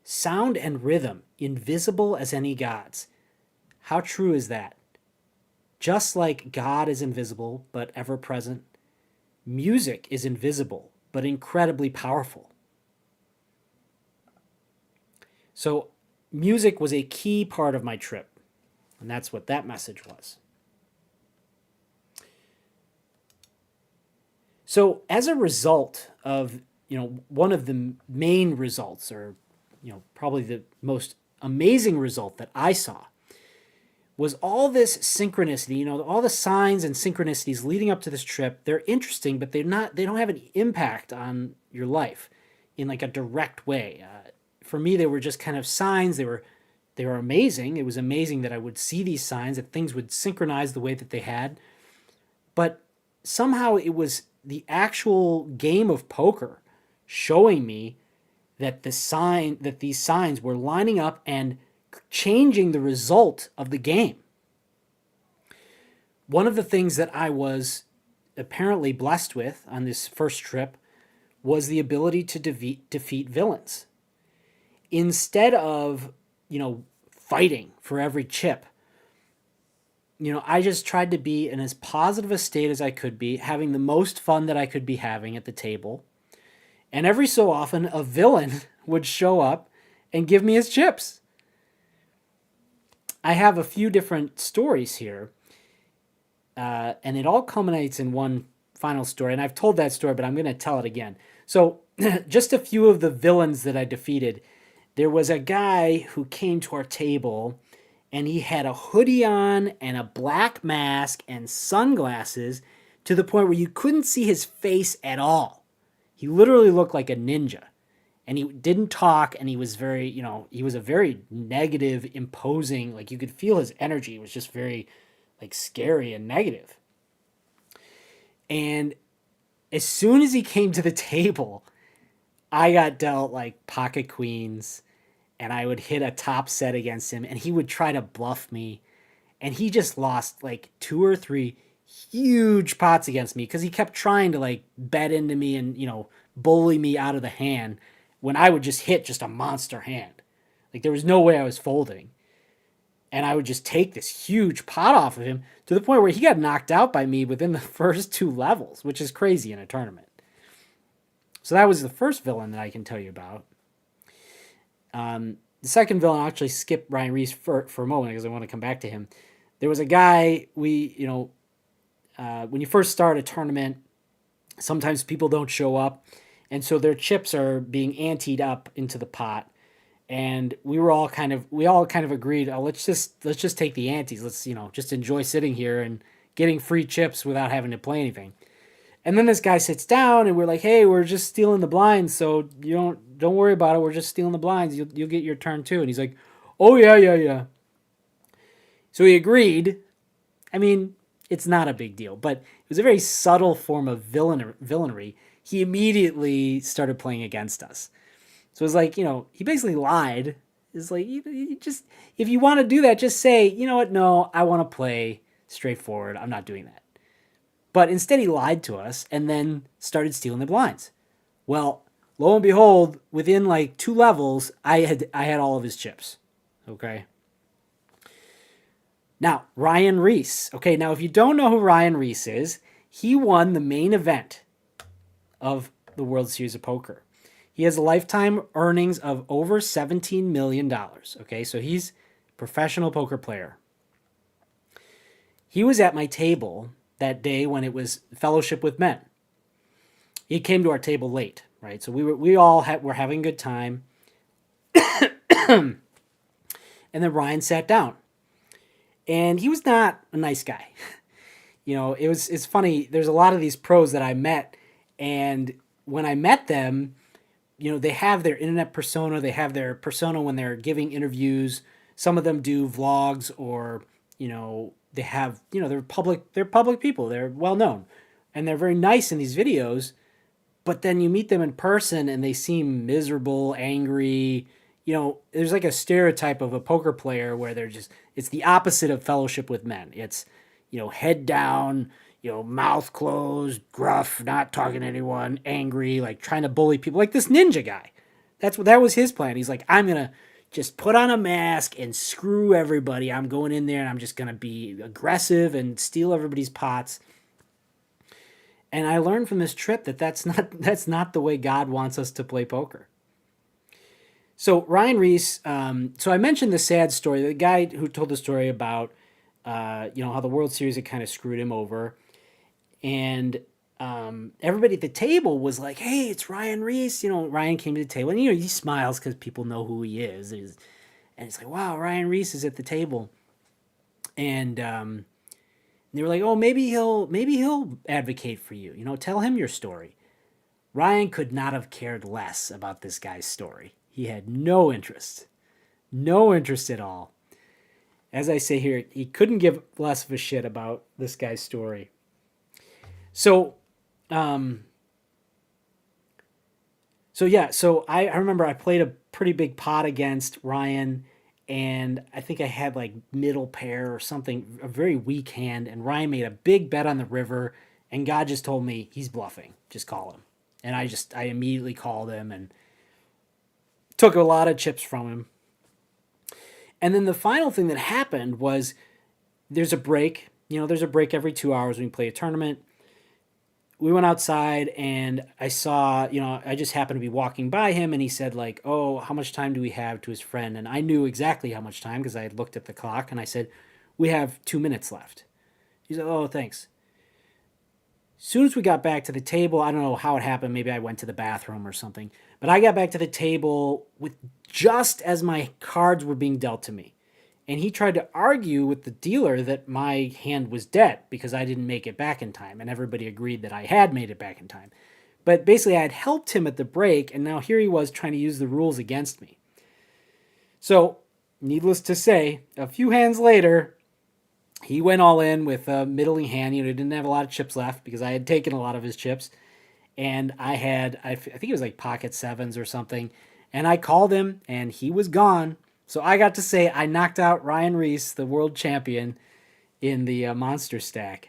Sound and rhythm, invisible as any gods. How true is that? Just like God is invisible but ever present, music is invisible but incredibly powerful. So music was a key part of my trip, and that's what that message was. So as a result of, one of the main results, or, probably the most amazing result that I saw, was all this synchronicity, all the signs and synchronicities leading up to this trip. They're interesting, but they don't have any impact on your life in like a direct way. For me, they were just kind of signs. They were amazing. It was amazing that I would see these signs, that things would synchronize the way that they had. But somehow it was the actual game of poker showing me that these signs were lining up and changing the result of the game. One of the things that I was apparently blessed with on this first trip was the ability to defeat villains. Instead of, fighting for every chip. I just tried to be in as positive a state as I could be, having the most fun that I could be having at the table. And every so often, a villain would show up and give me his chips. I have a few different stories here, and it all culminates in one final story. And I've told that story, but I'm going to tell it again. So just a few of the villains that I defeated. There was a guy who came to our table, and he had a hoodie on and a black mask and sunglasses to the point where you couldn't see his face at all. He literally looked like a ninja. And he didn't talk, and he was very, he was a very negative, imposing, like you could feel his energy. It was just very, like, scary and negative. And as soon as he came to the table, I got dealt, like, pocket queens, and I would hit a top set against him, and he would try to bluff me. And he just lost, like, 2 or 3 huge pots against me because he kept trying to, like, bet into me and, bully me out of the hand, when I would just hit just a monster hand. Like, there was no way I was folding. And I would just take this huge pot off of him to the point where he got knocked out by me within the first 2 levels, which is crazy in a tournament. So that was the first villain that I can tell you about. The second villain, I'll actually skip Ryan Reese for a moment because I want to come back to him. There was a guy, when you first start a tournament, sometimes people don't show up. And so their chips are being anteed up into the pot, and we all kind of agreed, let's just take the antes. Let's just enjoy sitting here and getting free chips without having to play anything. And then this guy sits down, and we're like, hey, we're just stealing the blinds, so you don't worry about it. We're just stealing the blinds. You'll get your turn too. And he's like, oh yeah. So he agreed. I mean, it's not a big deal, but it was a very subtle form of villainy. He immediately started playing against us. So it was like, he basically lied. It's like, you just, if you want to do that, just say, you know what? No, I want to play straightforward. I'm not doing that. But instead he lied to us and then started stealing the blinds. Well, lo and behold, within like 2 levels, I had all of his chips. Okay. Now, Ryan Reese. Okay, now if you don't know who Ryan Reese is, he won the main event of the World Series of Poker. He has lifetime earnings of over $17 million. Okay, so he's a professional poker player. He was at my table that day when it was Fellowship with Men. He came to our table late, right? So we all were having a good time. And then Ryan sat down. And he was not a nice guy. It's funny. There's a lot of these pros that I met, and when I met them, they have their internet persona. They have their persona when they're giving interviews. Some of them do vlogs, or they have they're public people. They're well known, and they're very nice in these videos. But then you meet them in person, and they seem miserable, angry. There's like a stereotype of a poker player where it's the opposite of Fellowship with Men. It's head down, mouth closed, gruff, not talking to anyone, angry, like trying to bully people, like this ninja guy. That was his plan. He's like, I'm gonna just put on a mask and screw everybody. I'm going in there and I'm just gonna be aggressive and steal everybody's pots. And I learned from this trip that's not the way God wants us to play poker. So Ryan Reese, so I mentioned the sad story, the guy who told the story about how the World Series had kind of screwed him over. And everybody at the table was like, hey, it's Ryan Reese. Ryan came to the table, and he smiles because people know who he is. And it's like, wow, Ryan Reese is at the table. And they were like, oh, maybe he'll advocate for you. Tell him your story. Ryan could not have cared less about this guy's story. He had no interest at all. As I say here, he couldn't give less of a shit about this guy's story. So I remember I played a pretty big pot against Ryan, and I think I had like middle pair or something, a very weak hand, and Ryan made a big bet on the river, and God just told me, he's bluffing, just call him. And I immediately called him and took a lot of chips from him. And then the final thing that happened was there's a break. There's a break every 2 hours when we play a tournament. We went outside and I saw, I just happened to be walking by him and he said like, oh, how much time do we have, to his friend? And I knew exactly how much time because I had looked at the clock and I said, we have 2 minutes left. He said, oh, thanks. As soon as we got back to the table, I don't know how it happened. Maybe I went to the bathroom or something. But I got back to the table with just as my cards were being dealt to me. And he tried to argue with the dealer that my hand was dead because I didn't make it back in time. And everybody agreed that I had made it back in time. But basically, I had helped him at the break, and now here he was trying to use the rules against me. So, needless to say, a few hands later, he went all in with a middling hand. He didn't have a lot of chips left because I had taken a lot of his chips. And I think it was like pocket sevens or something. And I called him, and he was gone. So I got to say I knocked out Ryan Reese, the world champion, in the monster stack.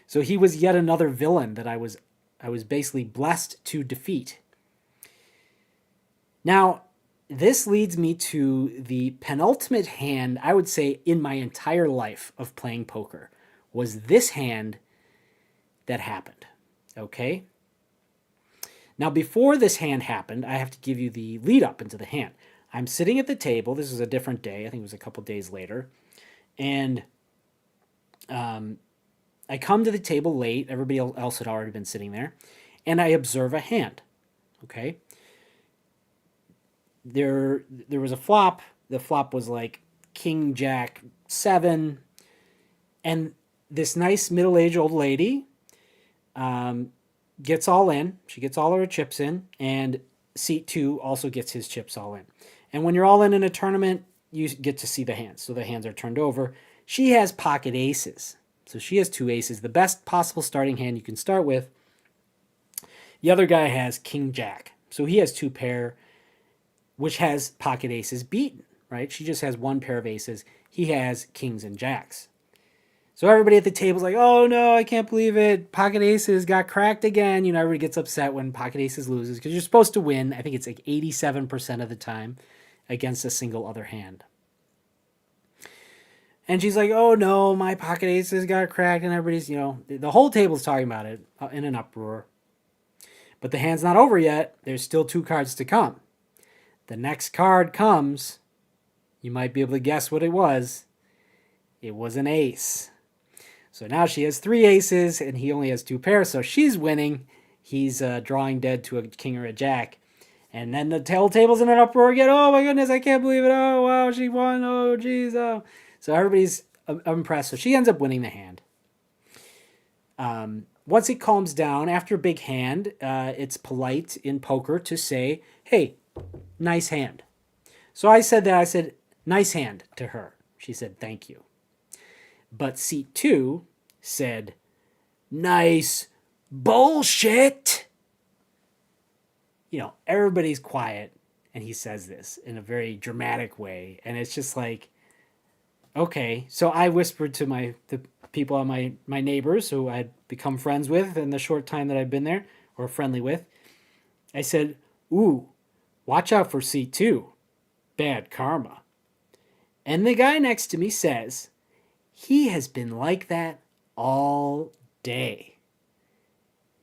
So he was yet another villain that I was basically blessed to defeat. Now, this leads me to the penultimate hand, I would say, in my entire life of playing poker, was this hand that happened. Okay? Now, before this hand happened, I have to give you the lead up into the hand. I'm sitting at the table. This is a different day. I think it was a couple days later. And I come to the table late. Everybody else had already been sitting there. And I observe a hand. Okay? There was a flop. The flop was like King, Jack, 7. And this nice middle-aged old lady gets all in. She gets all her chips in. And seat 2 also gets his chips all in. And when you're all in a tournament, you get to see the hands. So the hands are turned over. She has pocket aces. So she has 2 aces, the best possible starting hand you can start with. The other guy has King Jack. So he has 2 pair, which has pocket aces beaten, right? She just has 1 pair of aces. He has kings and jacks. So everybody at the table's like, oh no, I can't believe it. Pocket aces got cracked again. Everybody gets upset when pocket aces loses because you're supposed to win. I think it's like 87% of the time against a single other hand. And she's like, oh no, my pocket aces got cracked, and everybody's, the whole table's talking about it in an uproar. But the hand's not over yet. There's still 2 cards to come. The next card comes. You might be able to guess what it was. It was an ace. So now she has 3 aces, and he only has 2 pairs, so she's winning. He's drawing dead to a king or a jack. And then the table's in an uproar again. Oh my goodness, I can't believe it. Oh wow, she won. Oh geez. Oh. So everybody's impressed. So she ends up winning the hand. Once it calms down, after a big hand, it's polite in poker to say, hey, nice hand. So I said that. I said, nice hand to her. She said, thank you. But seat 2 said, nice bullshit. Everybody's quiet, and he says this in a very dramatic way, and it's just like, okay. So I whispered to the people on my neighbors who I'd become friends with in the short time that I'd been there, or friendly with. I said, ooh, watch out for seat 2. Bad karma. And the guy next to me says, he has been like that all day.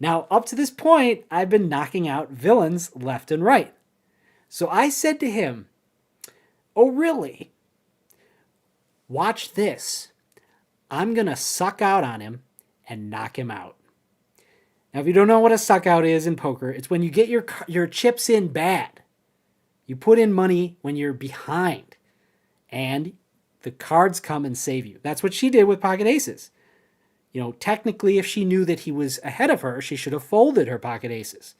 Now, up to this point, I've been knocking out villains left and right. So I said to him, oh, really? Watch this. I'm going to suck out on him and knock him out. Now, if you don't know what a suck out is in poker, it's when you get your chips in bad. You put in money when you're behind, and the cards come and save you. That's what she did with pocket aces. Technically, if she knew that he was ahead of her, she should have folded her pocket aces.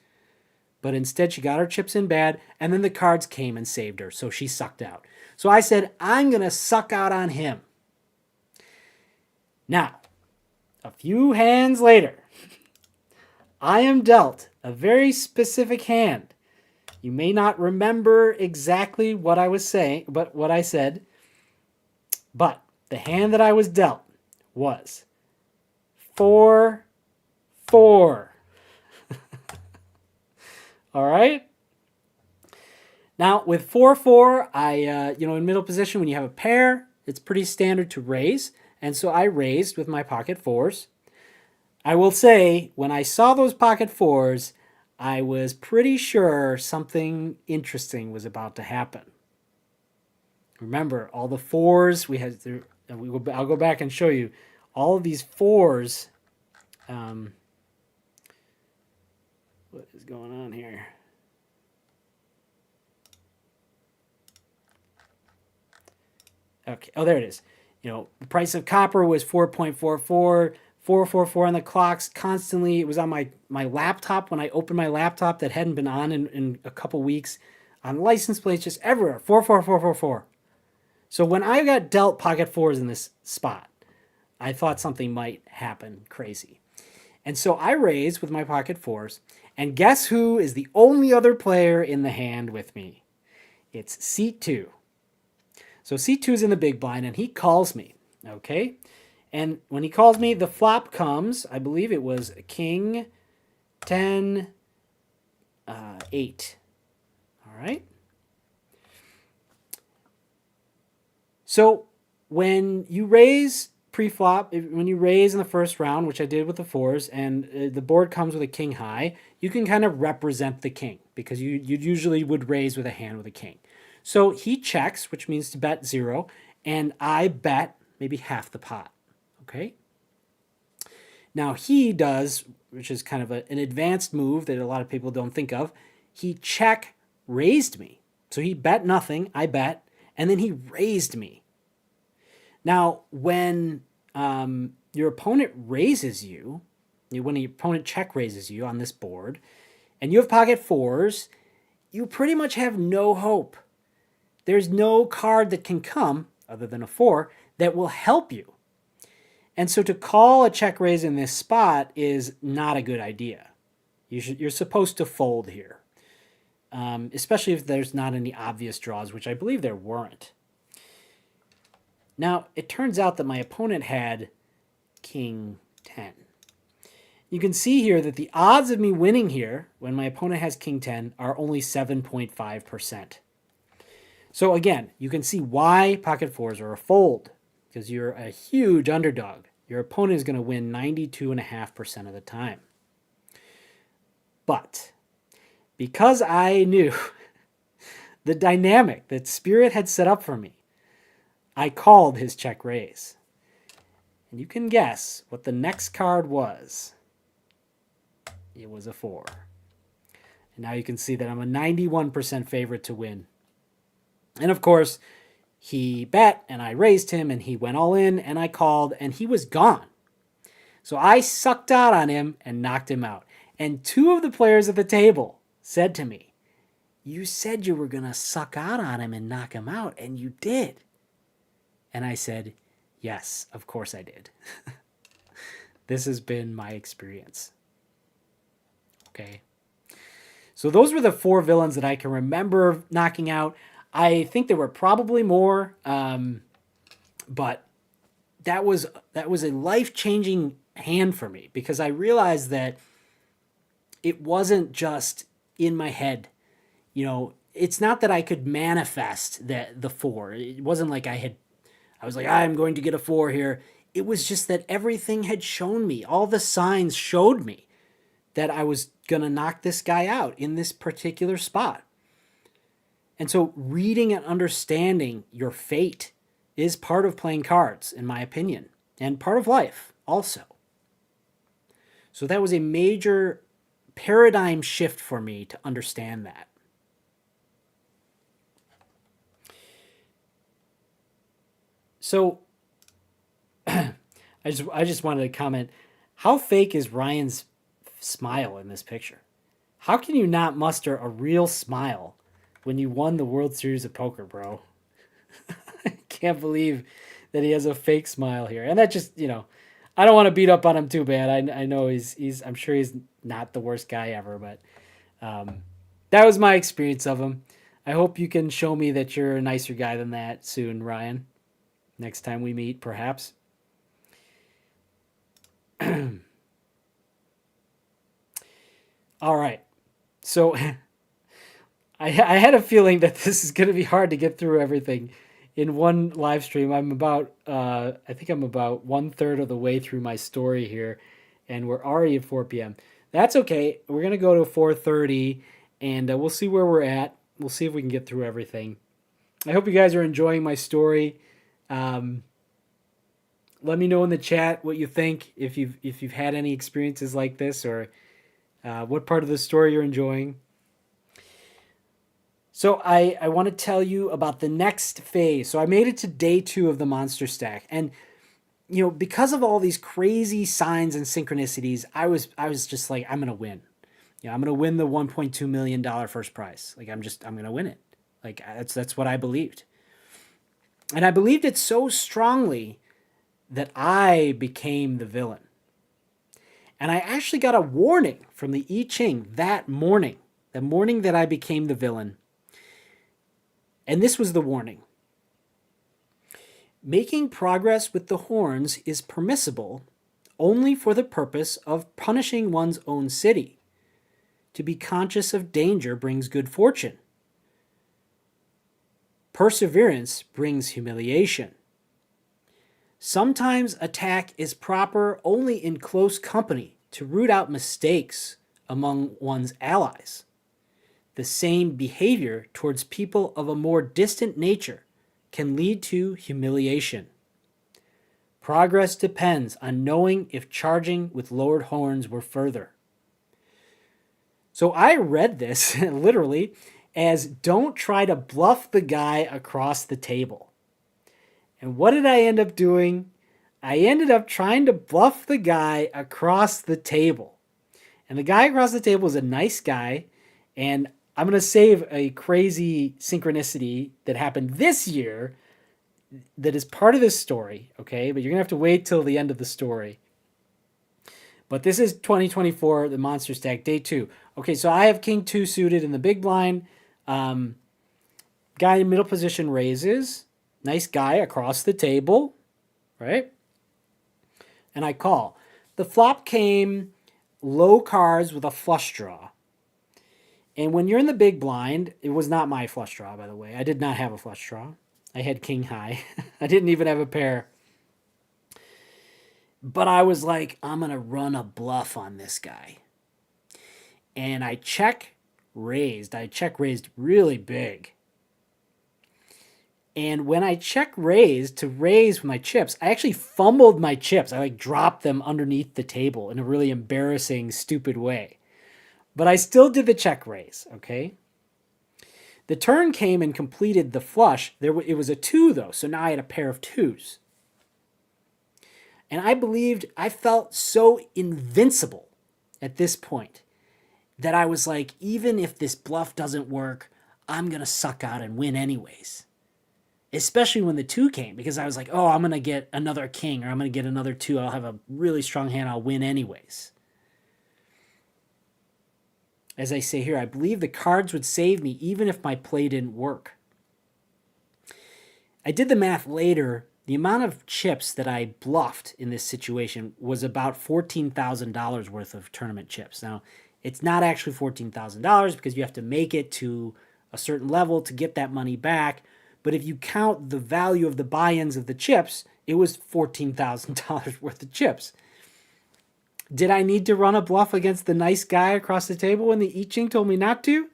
But instead, she got her chips in bad, and then the cards came and saved her, so she sucked out. So I said, I'm going to suck out on him. Now, a few hands later, I am dealt a very specific hand. You may not remember exactly what I was saying, but what I said, but the hand that I was dealt was 4-4. All right? Now with 4-4, in middle position, when you have a pair, it's pretty standard to raise. And so I raised with my pocket fours. I will say, when I saw those pocket fours, I was pretty sure something interesting was about to happen. Remember, all the fours we had. I'll go back and show you all of these fours. What is going on here? Okay. Oh, there it is. The price of copper was 4.44. 444 on the clocks constantly. It was on my laptop when I opened my laptop that hadn't been on in a couple weeks. On license plates, just everywhere. 44444. So when I got dealt pocket fours in this spot, I thought something might happen crazy. And so I raised with my pocket fours. And guess who is the only other player in the hand with me? It's seat 2. So seat 2 is in the big blind, and he calls me. Okay? And when he calls me, the flop comes. I believe it was king, 10, 8. All right? So when you raise pre-flop, when you raise in the first round, which I did with the fours, and the board comes with a king high, you can kind of represent the king because you usually would raise with a hand with a king. So he checks, which means to bet 0, and I bet maybe half the pot. Okay? Now he does, which is kind of an advanced move that a lot of people don't think of, he check raised me. So he bet nothing, I bet, and then he raised me. Now, when your opponent raises you, when your opponent check raises you on this board, and you have pocket fours, you pretty much have no hope. There's no card that can come, other than a 4, that will help you. And so to call a check raise in this spot is not a good idea. You're supposed to fold here, especially if there's not any obvious draws, which I believe there weren't. Now, it turns out that my opponent had king 10. You can see here that the odds of me winning here when my opponent has king 10 are only 7.5%. So again, you can see why pocket fours are a fold, because you're a huge underdog. Your opponent is going to win 92.5% of the time. But because I knew the dynamic that Spirit had set up for me, I called his check raise. And you can guess what the next card was. It was a 4. And now you can see that I'm a 91% favorite to win. And of course, he bet and I raised him and he went all in and I called and he was gone. So I sucked out on him and knocked him out. And 2 of the players at the table said to me, "You said you were going to suck out on him and knock him out, and you did." And I said, "Yes, of course I did." This has been my experience. Okay. So those were the 4 villains that I can remember knocking out. I think there were probably more, but that was a life-changing hand for me because I realized that it wasn't just in my head. It's not that I could manifest the 4. It wasn't like I was like, I'm going to get a 4 here. It was just that everything had shown me, all the signs showed me that I was going to knock this guy out in this particular spot. And so reading and understanding your fate is part of playing cards, in my opinion, and part of life also. So that was a major paradigm shift for me to understand that. So I just wanted to comment, how fake is Ryan's smile in this picture? How can you not muster a real smile when you won the World Series of Poker, bro? I can't believe that he has a fake smile here. And that just, I don't want to beat up on him too bad. I know I'm sure he's not the worst guy ever, but that was my experience of him. I hope you can show me that you're a nicer guy than that soon, Ryan. Next time we meet, perhaps. All right. So I had a feeling that this is going to be hard to get through everything in one live stream. I think I'm about 1/3 of the way through my story here, and we're already at 4 p.m. That's okay. We're going to go to 4:30, and we'll see where we're at. We'll see if we can get through everything. I hope you guys are enjoying my story. Let me know in the chat what you think, if you've had any experiences like this, or what part of the story you're enjoying. So I want to tell you about the next phase. So I made it to day 2 of the monster stack, and because of all these crazy signs and synchronicities, I was just like, I'm gonna win. I'm gonna win the $1.2 million first prize. Like I'm gonna win it. Like that's what I believed, and I believed it so strongly that I became the villain. And I actually got a warning from the I Ching that morning, the morning that I became the villain. And this was the warning. Making progress with the horns is permissible only for the purpose of punishing one's own city. To be conscious of danger brings good fortune. Perseverance brings humiliation. Sometimes attack is proper only in close company to root out mistakes among one's allies. The same behavior towards people of a more distant nature can lead to humiliation. Progress depends on knowing if charging with lowered horns were further. So I read this literally as don't try to bluff the guy across the table. And what did I end up doing? I ended up trying to bluff the guy across the table. And the guy across the table was a nice guy. And I'm going to save a crazy synchronicity that happened this year that is part of this story, okay? But you're going to have to wait till the end of the story. But this is 2024, the Monster Stack, day 2. Okay, so I have King 2 suited in the big blind. Guy in middle position raises. Nice guy across the table, right? And I call. The flop came low cards with a flush draw. And when you're in the big blind, it was not my flush draw, by the way. I did not have a flush draw. I had king high. I didn't even have a pair. But I was like, I'm going to run a bluff on this guy. And I check raised. I check raised really big. And when I check raised to raise my chips, I actually fumbled my chips. I dropped them underneath the table in a really embarrassing, stupid way. But I still did the check raise, okay? The turn came and completed the flush. It was a 2, though, so now I had a pair of 2s. And I felt so invincible at this point that I was like, even if this bluff doesn't work, I'm going to suck out and win anyways. Especially when the 2 came, because I was like, oh, I'm going to get another king, or I'm going to get another 2. I'll have a really strong hand. I'll win anyways. As I say here, I believe the cards would save me even if my play didn't work. I did the math later. The amount of chips that I bluffed in this situation was about $14,000 worth of tournament chips. Now, it's not actually $14,000 because you have to make it to a certain level to get that money back. But if you count the value of the buy-ins of the chips, it was $14,000 worth of chips. Did I need to run a bluff against the nice guy across the table when the I Ching told me not to?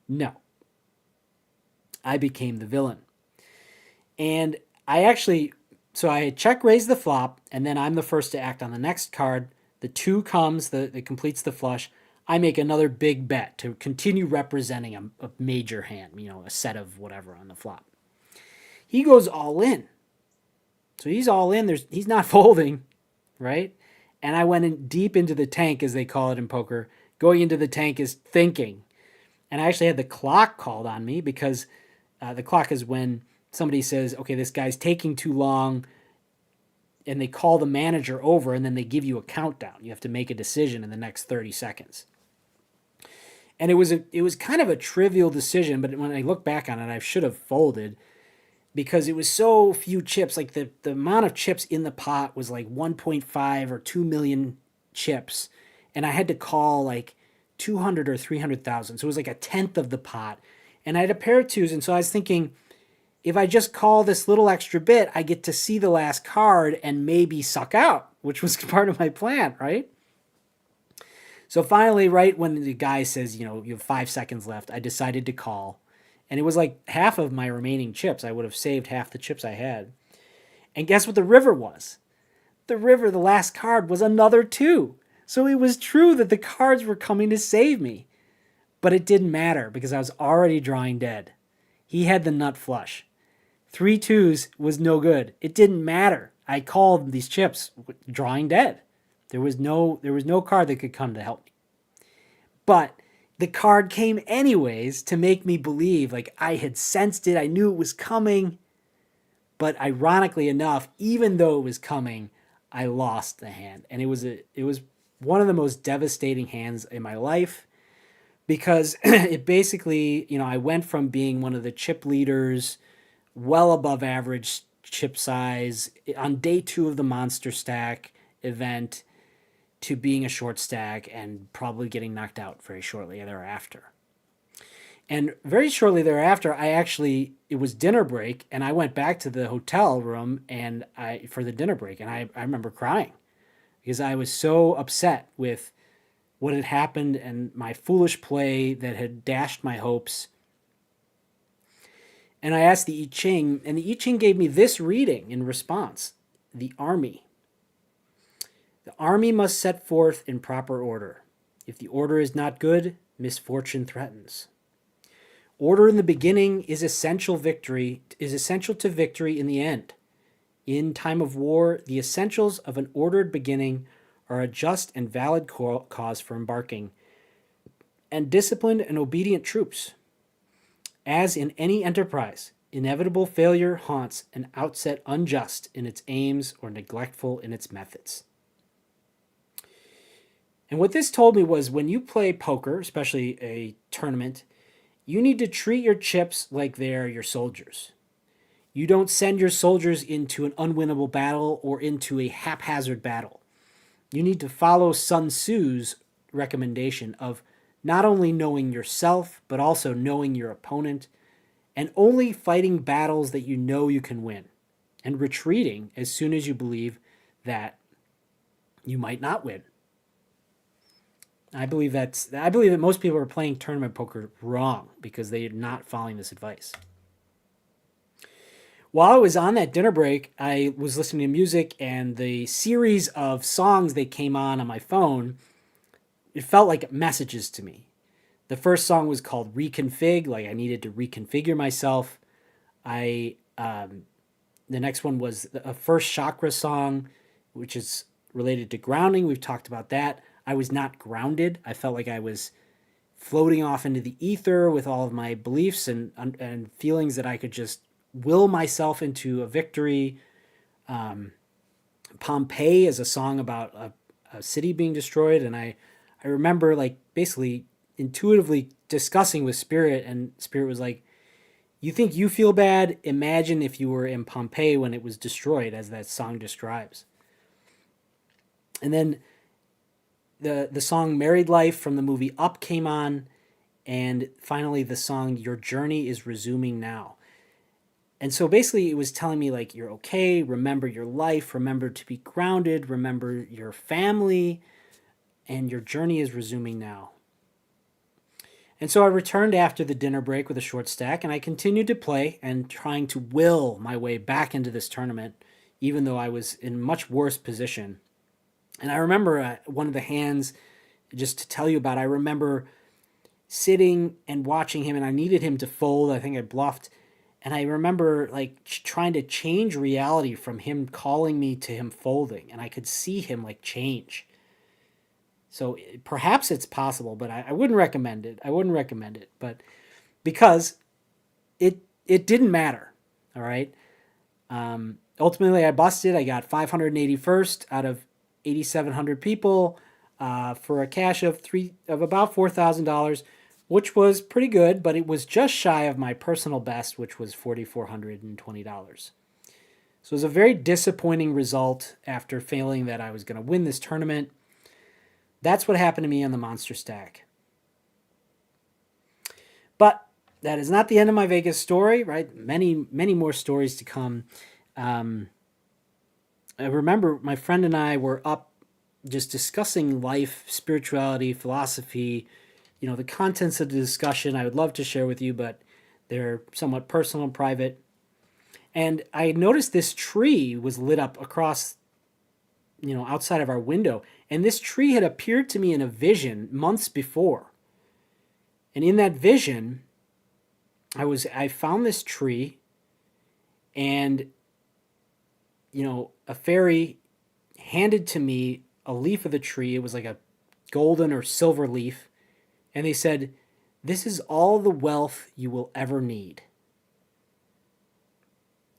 No. I became the villain. And I had check raised the flop, and then I'm the first to act on the next card. The 2 comes, it completes the flush. I make another big bet to continue representing a major hand, a set of whatever on the flop. He goes all in. So he's all in. He's not folding, right? And I went in deep into the tank, as they call it in poker. Going into the tank is thinking. And I actually had the clock called on me because the clock is when somebody says, okay, this guy's taking too long, and they call the manager over, and then they give you a countdown. You have to make a decision in the next 30 seconds. And it was kind of a trivial decision, but when I look back on it, I should have folded because it was so few chips. Like the amount of chips in the pot was like 1.5 or 2 million chips, and I had to call like 200 or 300,000. So it was like a tenth of the pot. And I had a pair of twos, and so I was thinking, if I just call this little extra bit, I get to see the last card and maybe suck out, which was part of my plan, right? So finally, right when the guy says, you have 5 seconds left, I decided to call. And it was like half of my remaining chips. I would have saved half the chips I had. And guess what the river was? The river, the last card, was another 2. So it was true that the cards were coming to save me. But it didn't matter because I was already drawing dead. He had the nut flush. 3 2s was no good. It didn't matter. I called these chips drawing dead. There was no card that could come to help me. But the card came anyways to make me believe, like I had sensed it. I knew it was coming. But ironically enough, even though it was coming, I lost the hand. And it was one of the most devastating hands in my life because it basically, I went from being one of the chip leaders, well above average chip size, on day 2 of the monster stack event, to being a short stack and probably getting knocked out very shortly thereafter. And very shortly thereafter, it was dinner break, and I went back to the hotel room for the dinner break, and I remember crying because I was so upset with what had happened and my foolish play that had dashed my hopes. And I asked the I Ching, and the I Ching gave me this reading in response: the army. The army must set forth in proper order. If the order is not good, misfortune threatens. Order in the beginning is essential to victory in the end. In time of war, the essentials of an ordered beginning are a just and valid cause for embarking, and disciplined and obedient troops. As in any enterprise, inevitable failure haunts an outset unjust in its aims or neglectful in its methods. And what this told me was when you play poker, especially a tournament, you need to treat your chips like they're your soldiers. You don't send your soldiers into an unwinnable battle or into a haphazard battle. You need to follow Sun Tzu's recommendation of not only knowing yourself, but also knowing your opponent, and only fighting battles that you know you can win, and retreating as soon as you believe that you might not win. I believe that most people are playing tournament poker wrong because they are not following this advice. While I was on that dinner break, I was listening to music, and the series of songs that came on my phone, it felt like messages to me. The first song was called Reconfig, like I needed to reconfigure myself. The next one was a first chakra song, which is related to grounding. We've talked about that. I was not grounded. I felt like I was floating off into the ether with all of my beliefs and feelings that I could just will myself into a victory. Pompeii is a song about a city being destroyed, and I remember like basically intuitively discussing with Spirit, and Spirit was like, you think you feel bad? Imagine if you were in Pompeii when it was destroyed, as that song describes. And then the song Married Life from the movie Up came on, and finally the song Your Journey is Resuming Now. And so basically it was telling me like, you're okay, remember your life, remember to be grounded, remember your family, and your journey is resuming now. And so I returned after the dinner break with a short stack, and I continued to play and trying to will my way back into this tournament, even though I was in much worse position. And I remember one of the hands, just to tell you about, I remember sitting and watching him, and I needed him to fold. I think I bluffed. And I remember like trying to change reality from him calling me to him folding, and I could see him like change. So perhaps it's possible, but I wouldn't recommend it. I wouldn't recommend it, but because it didn't matter. All right. Ultimately, I busted. I got 581st out of 8,700 people for a cash of about $4,000, which was pretty good, but it was just shy of my personal best, which was $4,420. So it was a very disappointing result after failing that I was going to win this tournament. That's what happened to me on the Monster Stack. But that is not the end of my Vegas story, right? Many more stories to come. I remember my friend and I were up just discussing life, spirituality, philosophy, the contents of the discussion I would love to share with you, but they're somewhat personal and private. And I noticed this tree was lit up across, outside of our window. And this tree had appeared to me in a vision months before. And in that vision, I found this tree, and a fairy handed to me a leaf of the tree. It was like a golden or silver leaf. And they said, "This is all the wealth you will ever need."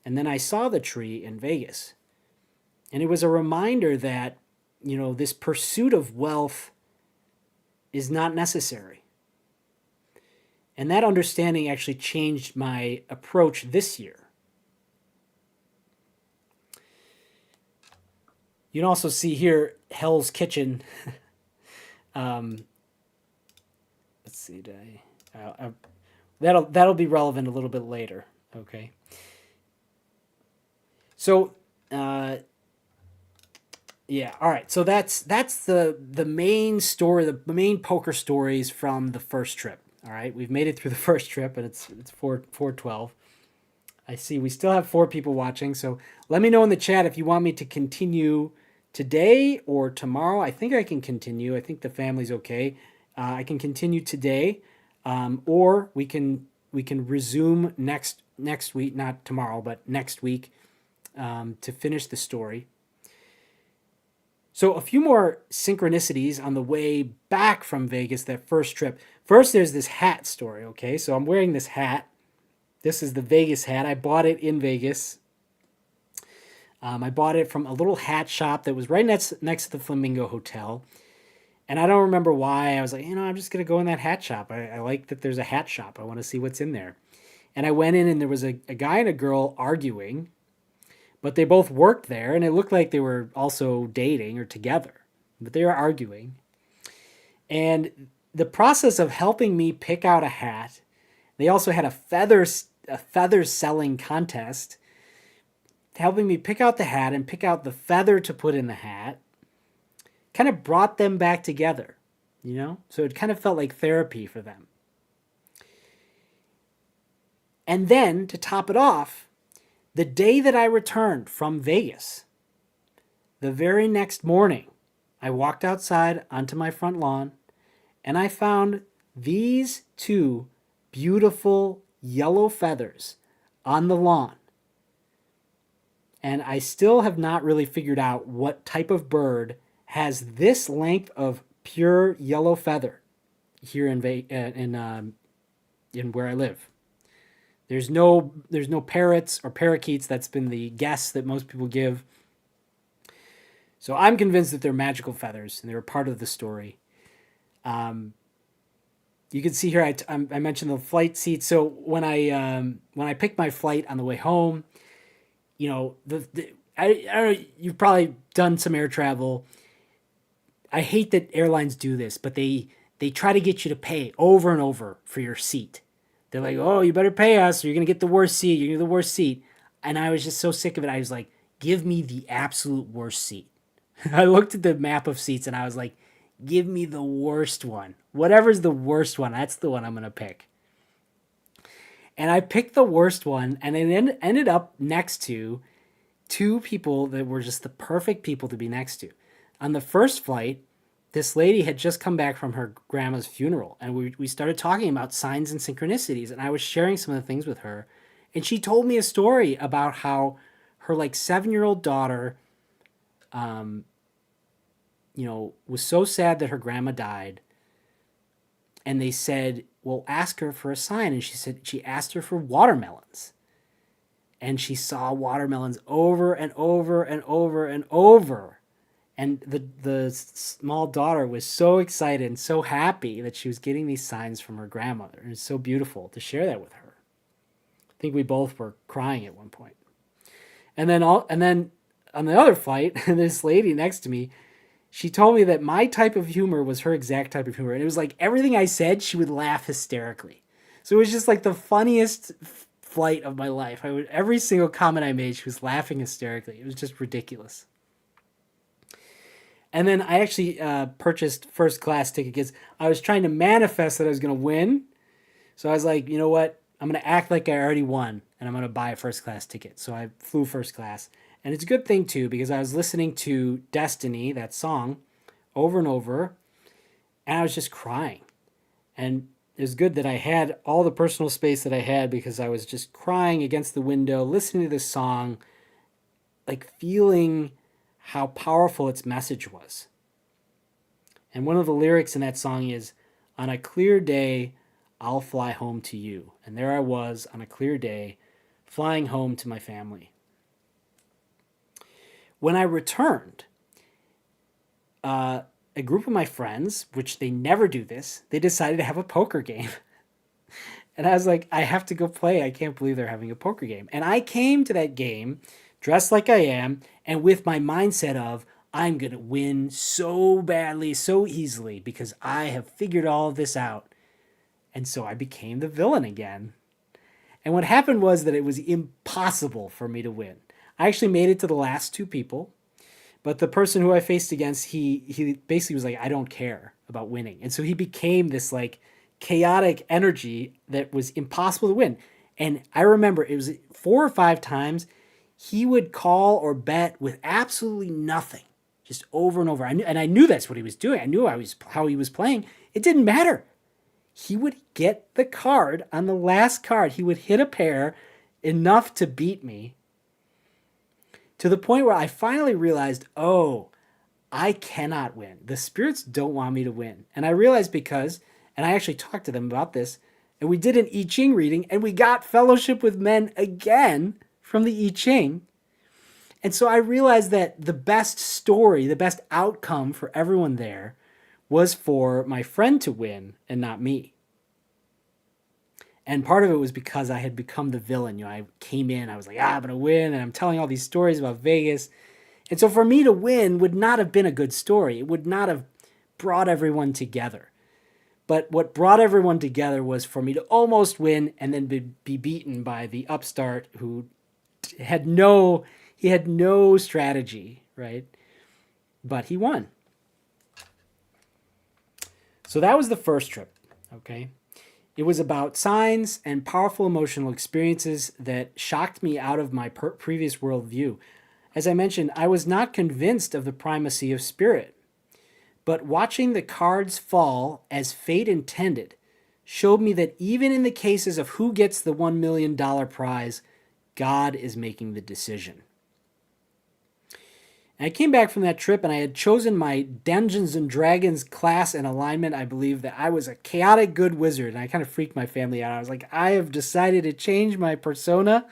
And then I saw the tree in Vegas. And it was a reminder that, this pursuit of wealth is not necessary. And that understanding actually changed my approach this year. You can also see here Hell's Kitchen. Let's see, that'll be relevant a little bit later. Okay. So, yeah, all right. So that's the main story, the main poker stories from the first trip. All right, we've made it through the first trip, and it's 4:12. I see we still have 4 people watching, so let me know in the chat if you want me to continue today or tomorrow. I think I can continue. I think the family's okay. I can continue today, or we can resume next week, not tomorrow, but next week, to finish the story. So a few more synchronicities on the way back from Vegas, that first trip. First, there's this hat story, okay? So I'm wearing this hat. This is the Vegas hat. I bought it in Vegas. I bought it from a little hat shop that was right next to the Flamingo Hotel. And I don't remember why. I was like, I'm just going to go in that hat shop. I like that there's a hat shop. I want to see what's in there. And I went in, and there was a guy and a girl arguing. But they both worked there, and it looked like they were also dating or together. But they were arguing. And the process of helping me pick out a hat, they also had a feather selling contest, helping me pick out the hat and pick out the feather to put in the hat, kind of brought them back together, So it kind of felt like therapy for them. And then, to top it off, the day that I returned from Vegas, the very next morning, I walked outside onto my front lawn, and I found these 2 beautiful yellow feathers on the lawn. And I still have not really figured out what type of bird has this length of pure yellow feather here in where I live. There's no parrots or parakeets. That's been the guess that most people give. So I'm convinced that they're magical feathers, and they're a part of the story. You can see here I mentioned the flight seat. So when I picked my flight on the way home, I don't know, you've probably done some air travel. I hate that airlines do this, but they try to get you to pay over and over for your seat. They're like, "Oh, you better pay us, or you're going to get the worst seat. You're going to get the worst seat." And I was just so sick of it. I was like, give me the absolute worst seat. I looked at the map of seats, and I was like, give me the worst one. Whatever's the worst one, that's the one I'm going to pick. And I picked the worst one, and it ended up next to 2 people that were just the perfect people to be next to. On the first flight, this lady had just come back from her grandma's funeral, and we started talking about signs and synchronicities, and I was sharing some of the things with her, and she told me a story about how her 7-year-old daughter, was so sad that her grandma died, and they said, "Well, ask her for a sign," and she asked her for watermelons, and she saw watermelons over and over and over and over. And the small daughter was so excited and so happy that she was getting these signs from her grandmother. And it's so beautiful to share that with her. I think we both were crying at one point. And then on the other flight, this lady next to me, she told me that my type of humor was her exact type of humor. And it was like everything I said, she would laugh hysterically. So it was just like the funniest flight of my life. Every single comment I made, she was laughing hysterically. It was just ridiculous. And then I actually purchased first class ticket because I was trying to manifest that I was going to win. So I was like, you know what? I'm going to act like I already won and I'm going to buy a first class ticket. So I flew first class. And it's a good thing too, because I was listening to Destiny, that song, over and over, and I was just crying. And it was good that I had all the personal space that I had, because I was just crying against the window, listening to this song, like feeling how powerful its message was. And one of the lyrics in that song is, "On a clear day, I'll fly home to you." And there I was on a clear day, flying home to my family. When I returned, a group of my friends, which they never do this, they decided to have a poker game. And I was like, I have to go play. I can't believe they're having a poker game. And I came to that game dressed like I am and with my mindset of, I'm going to win so badly, so easily, because I have figured all of this out. And so I became the villain again. And what happened was that it was impossible for me to win. I actually made it to the last two people, but the person who I faced against, he basically was like, I don't care about winning. And so he became this like chaotic energy that was impossible to win. And I remember it was 4 or 5 times he would call or bet with absolutely nothing, just over and over. I knew that's what he was doing. I knew how he was playing. It didn't matter. He would get the card on the last card. He would hit a pair enough to beat me, to the point where I finally realized, oh, I cannot win. The spirits don't want me to win. And I realized because, and I actually talked to them about this, and we did an I Ching reading, and we got fellowship with men again from the I Ching. And so I realized that the best story, the best outcome for everyone there was for my friend to win and not me. And part of it was because I had become the villain. I came in, I was like, I'm going to win, and I'm telling all these stories about Vegas. And so for me to win would not have been a good story. It would not have brought everyone together. But what brought everyone together was for me to almost win and then be beaten by the upstart who had no strategy, right? But he won. So that was the first trip, okay? It was about signs and powerful emotional experiences that shocked me out of my previous worldview. As I mentioned, I was not convinced of the primacy of spirit, but watching the cards fall as fate intended showed me that even in the cases of who gets the $1 million prize, God is making the decision. And I came back from that trip and I had chosen my Dungeons and Dragons class and alignment. I believe that I was a chaotic good wizard, and I kind of freaked my family out. I was like, I have decided to change my persona,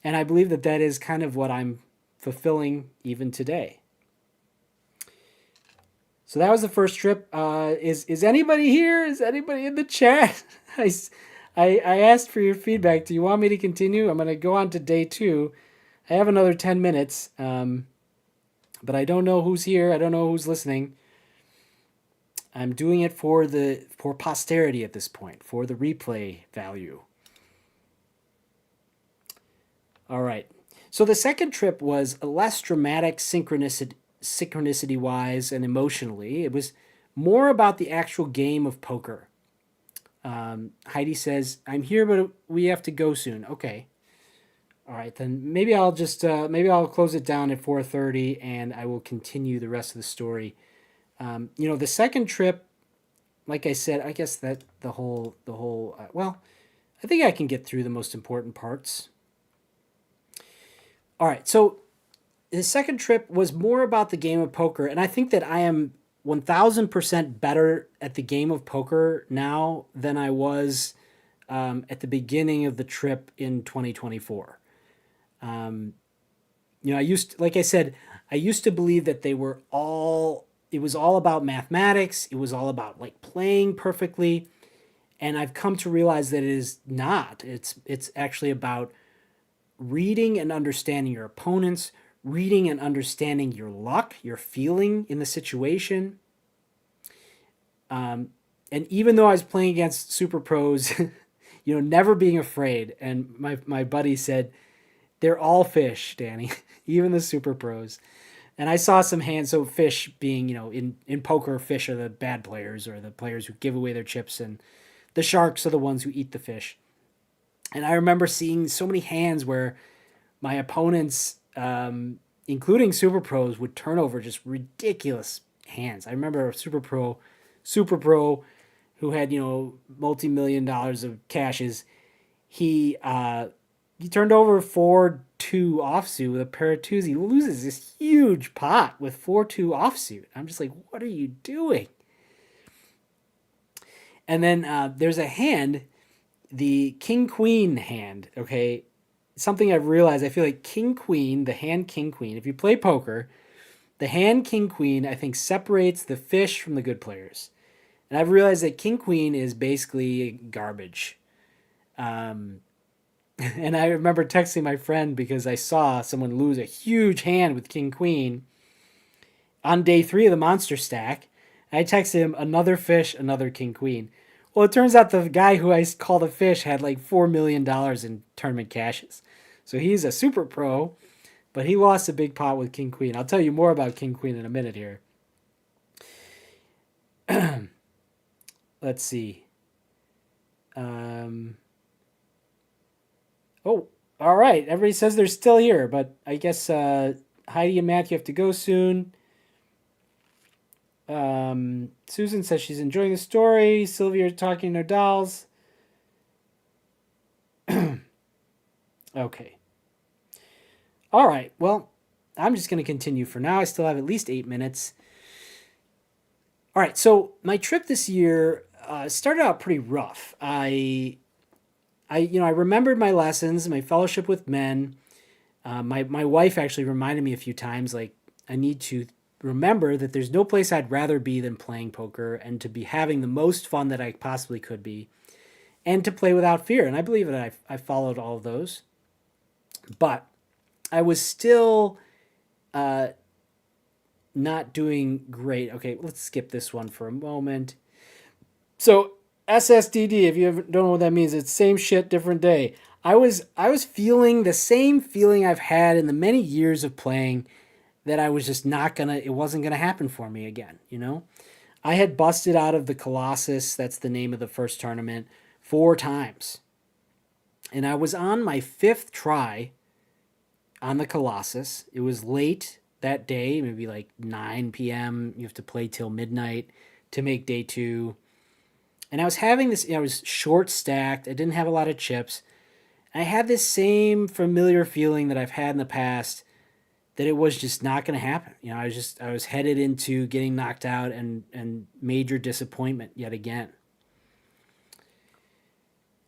and I believe that that is kind of what I'm fulfilling even today. So that was the first trip. Is anybody here? Is anybody in the chat? I asked for your feedback. Do you want me to continue? I'm going to go on to day 2. I have another 10 minutes, but I don't know who's here. I don't know who's listening. I'm doing it for posterity at this point, for the replay value. All right. So the second trip was less dramatic synchronicity-wise and emotionally. It was more about the actual game of poker. Heidi says, I'm here, but we have to go soon. Okay. All right, then maybe I'll just close it down at 4:30, and I will continue the rest of the story. The second trip, like I said, I guess that the whole well, I think I can get through the most important parts. All right, so the second trip was more about the game of poker, and I think that I am 1,000% better at the game of poker now than I was at the beginning of the trip in 2024. I used to believe that it was all about mathematics. It was all about like playing perfectly. And I've come to realize that it is not. It's actually about reading and understanding your opponents, reading and understanding your luck, your feeling in the situation. And even though I was playing against super pros, never being afraid. And my buddy said, they're all fish, Danny, even the super pros. And I saw some hands. So fish being, in poker, fish are the bad players or the players who give away their chips, and the sharks are the ones who eat the fish. And I remember seeing so many hands where my opponents, including super pros, would turn over just ridiculous hands. I remember a super pro who had multi-million dollars of cashes. He turned over 4-2 offsuit with a pair of twos. He loses this huge pot with 4-2 offsuit. I'm just like, what are you doing? And then there's a hand, the king queen hand. Okay, something I've realized. I feel like king queen, the hand king queen. If you play poker, the hand king queen, I think, separates the fish from the good players. And I've realized that king queen is basically garbage. And I remember texting my friend because I saw someone lose a huge hand with king queen on day 3 of the monster stack. I texted him, another fish, another king queen. Well, it turns out the guy who I called a fish had like $4 million in tournament cashes. So he's a super pro, but he lost a big pot with king queen. I'll tell you more about king queen in a minute here. Let's see. Oh, all right. Everybody says they're still here, but I guess Heidi and Matthew have to go soon. Susan says she's enjoying the story. Sylvia talking to her dolls. Okay. All right. Well, I'm just going to continue for now. I still have at least 8 minutes. All right. So my trip this year started out pretty rough. I remembered my lessons, my fellowship with men. My wife actually reminded me a few times, like, I need to remember that there's no place I'd rather be than playing poker, and to be having the most fun that I possibly could be, and to play without fear. And I believe that I followed all of those. But I was still not doing great. Okay, let's skip this one for a moment. So SSDD, if you don't know what that means, it's same shit, different day. I was feeling the same feeling I've had in the many years of playing, that I was just it wasn't gonna happen for me again, I had busted out of the Colossus, that's the name of the first tournament, 4 times. And I was on my 5th try on the Colossus. It was late that day, maybe like 9 p.m. You have to play till midnight to make day 2. And I was having this, I was short stacked. I didn't have a lot of chips. And I had this same familiar feeling that I've had in the past, that it was just not going to happen. I was headed into getting knocked out and major disappointment yet again.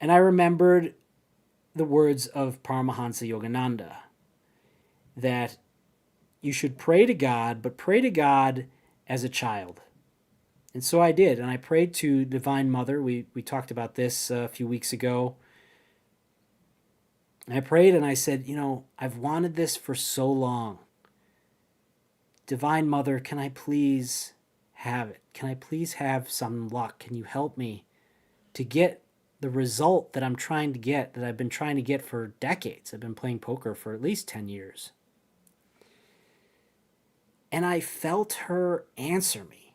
And I remembered the words of Paramahansa Yogananda, that you should pray to God, but pray to God as a child. And so I did, and I prayed to Divine Mother. We talked about this a few weeks ago. And I prayed and I said, I've wanted this for so long. Divine Mother, can I please have it? Can I please have some luck? Can you help me to get the result that I'm trying to get, that I've been trying to get for decades? I've been playing poker for at least 10 years. And I felt her answer me.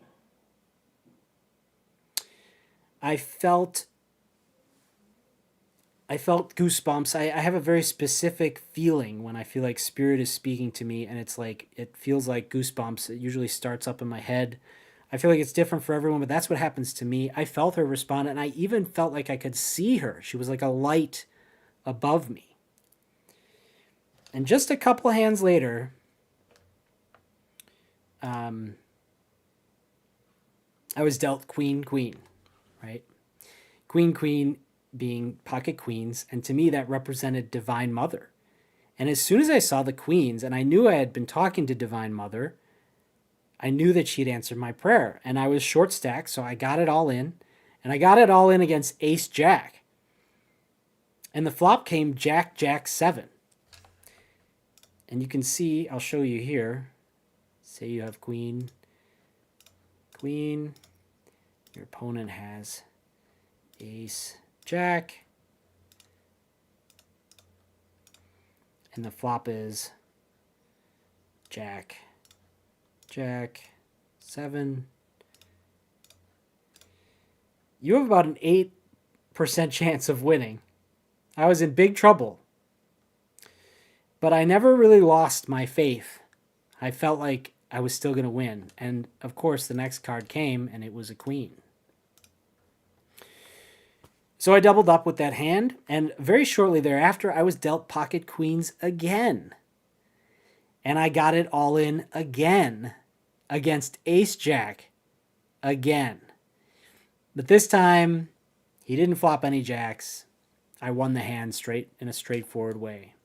I felt goosebumps. I have a very specific feeling when I feel like Spirit is speaking to me, and it feels like goosebumps. It usually starts up in my head. I feel like it's different for everyone, but that's what happens to me. I felt her respond, and I even felt like I could see her. She was like a light above me. And just a couple of hands later, I was dealt queen, right? Queen being pocket queens, and to me that represented Divine Mother. And as soon as I saw the queens, and I knew I had been talking to Divine Mother, I knew that she'd answered my prayer. And I was short stacked, so I got it all in. And I got it all in against Ace Jack. And the flop came Jack, Jack 7. And you can see, I'll show you here. Say you have queen, Your opponent has ace, jack, and the flop is jack, jack, 7. You have about an 8% chance of winning. I was in big trouble. But I never really lost my faith. I felt like I was still going to win. And of course, the next card came, and it was a queen. So I doubled up with that hand, and very shortly thereafter, I was dealt pocket queens again. And I got it all in again against ace jack again. But this time, he didn't flop any jacks. I won the hand in a straightforward way.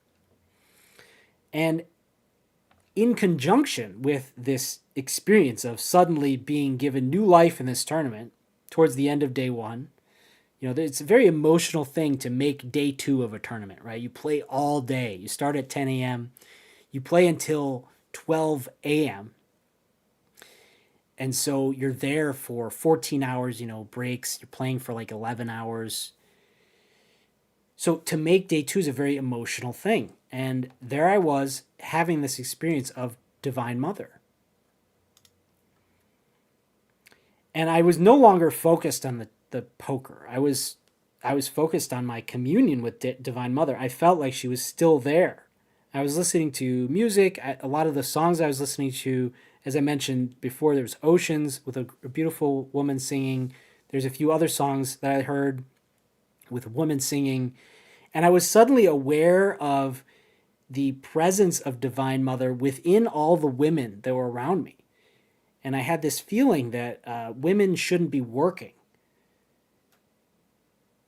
And in conjunction with this experience of suddenly being given new life in this tournament towards the end of day one, it's a very emotional thing to make day 2 of a tournament, right? You play all day. You start at 10 a.m. You play until 12 a.m. And so you're there for 14 hours, breaks. You're playing for like 11 hours. So to make day 2 is a very emotional thing. And there I was having this experience of Divine Mother. And I was no longer focused on the poker. I was focused on my communion with Divine Mother. I felt like she was still there. I was listening to music. A lot of the songs I was listening to, as I mentioned before, there was Oceans with a beautiful woman singing. There's a few other songs that I heard with women singing. And I was suddenly aware of the presence of Divine Mother within all the women that were around me. And I had this feeling that women shouldn't be working.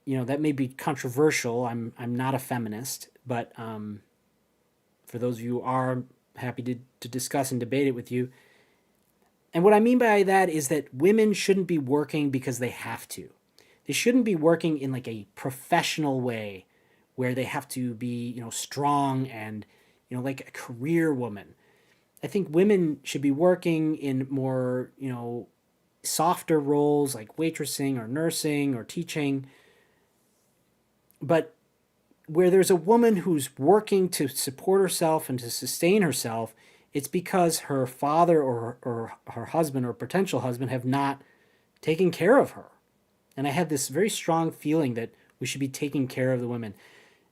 That may be controversial. I'm not a feminist, but for those of you who are, I'm happy to discuss and debate it with you. And what I mean by that is that women shouldn't be working because they have to. They shouldn't be working in like a professional way where they have to be, strong and, like a career woman. I think women should be working in more, softer roles like waitressing or nursing or teaching. But where there's a woman who's working to support herself and to sustain herself, it's because her father or her husband or potential husband have not taken care of her. And I had this very strong feeling that we should be taking care of the women.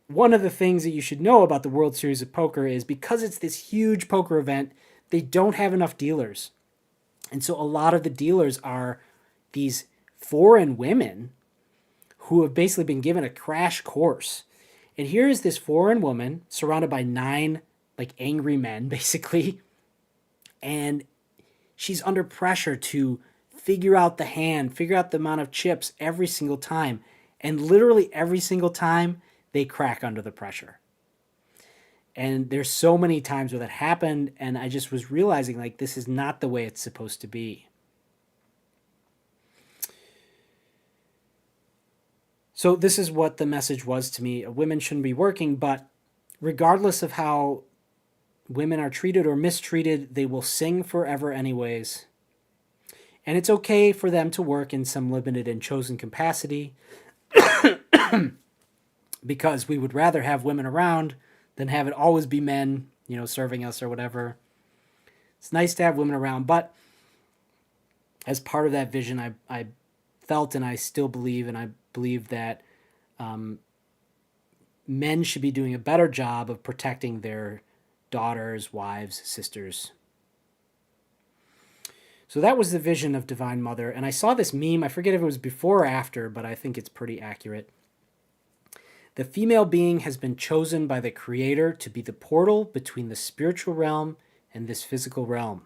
One of the things that you should know about the World Series of Poker is because it's this huge poker event, they don't have enough dealers. And so a lot of the dealers are these foreign women who have basically been given a crash course. And here is this foreign woman surrounded by 9 like angry men, basically. And she's under pressure to figure out the hand, figure out the amount of chips every single time. And literally every single time, they crack under the pressure. And there's so many times where that happened, and I just was realizing, like, this is not the way it's supposed to be. So this is what the message was to me. Women shouldn't be working, but regardless of how women are treated or mistreated, they will sing forever anyways. And it's okay for them to work in some limited and chosen capacity because we would rather have women around than have it always be men, serving us or whatever. It's nice to have women around, but as part of that vision, I felt and I still believe, and I believe that men should be doing a better job of protecting their daughters, wives, sisters. So that was the vision of Divine Mother. And I saw this meme. I forget if it was before or after, but I think it's pretty accurate. The female being has been chosen by the Creator to be the portal between the spiritual realm and this physical realm.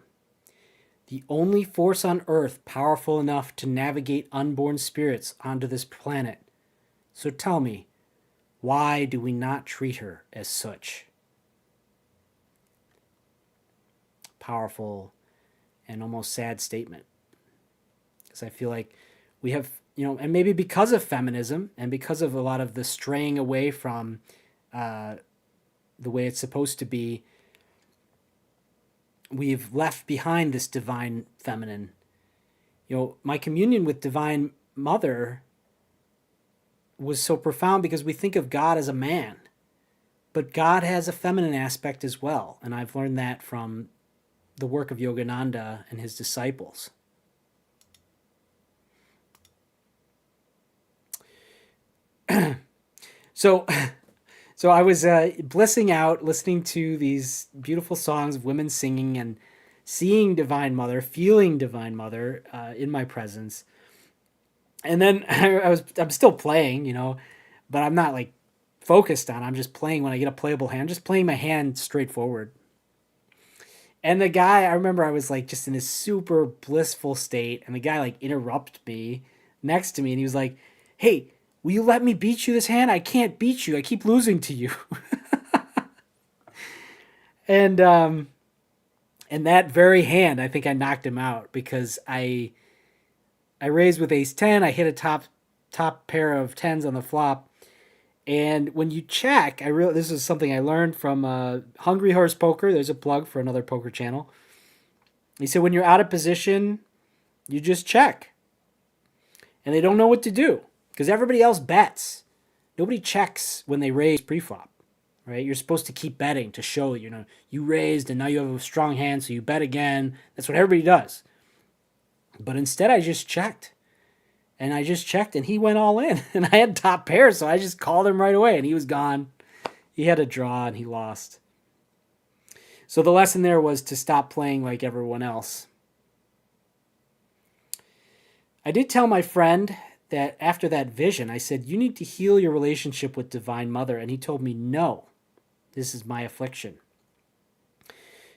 The only force on earth powerful enough to navigate unborn spirits onto this planet. So tell me, why do we not treat her as such? Powerful and almost sad statement. Because I feel like we have, and maybe because of feminism and because of a lot of the straying away from the way it's supposed to be, we've left behind this divine feminine. my communion with Divine Mother was so profound because we think of God as a man, but God has a feminine aspect as well. And I've learned that from the work of Yogananda and his disciples. So I was blissing out, listening to these beautiful songs of women singing and seeing Divine Mother, feeling Divine Mother in my presence. And then I'm still playing, but I'm not like focused on it. I'm just playing when I get a playable hand, just playing my hand straight forward. And the guy, I remember I was like just in this super blissful state, and the guy like interrupted me next to me, and he was like, "Hey, will you let me beat you this hand? I can't beat you. I keep losing to you." And that very hand, I think I knocked him out because I raised with ace 10. I hit a top pair of 10s on the flop. And when you check, this is something I learned from Hungry Horse Poker. There's a plug for another poker channel. He said when you're out of position, you just check. And they don't know what to do because everybody else bets. Nobody checks when they raise preflop, right? You're supposed to keep betting to show, you raised and now you have a strong hand, so you bet again. That's what everybody does. But instead, I just checked. And I just checked, and he went all in. And I had top pair, so I just called him right away, and he was gone. He had a draw, and he lost. So the lesson there was to stop playing like everyone else. I did tell my friend that after that vision, I said, you need to heal your relationship with Divine Mother. And he told me, no, this is my affliction.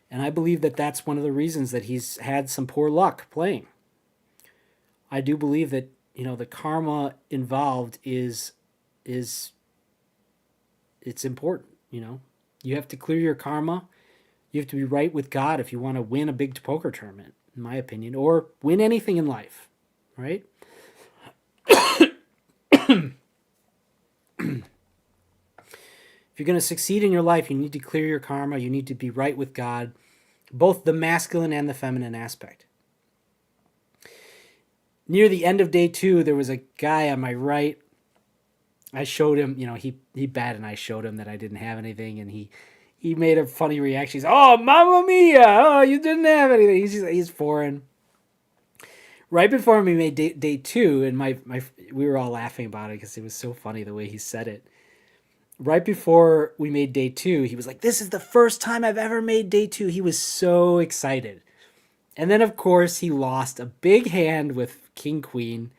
And I believe that that's one of the reasons that he's had some poor luck playing. I do believe that the karma involved it's important, You have to clear your karma. You have to be right with God if you want to win a big poker tournament, in my opinion, or win anything in life, right? If you're going to succeed in your life, you need to clear your karma. You need to be right with God, both the masculine and the feminine aspect. Near the end of day 2, there was a guy on my right. I showed him, he bet, and I showed him that I didn't have anything, and he made a funny reaction. He's, "Oh, mamma mia! Oh, you didn't have anything." He's foreign. Right before we made day 2, and we were all laughing about it because it was so funny the way he said it. Right before we made day 2, he was like, "This is the first time I've ever made day 2." He was so excited. And then, of course, he lost a big hand with King Queen.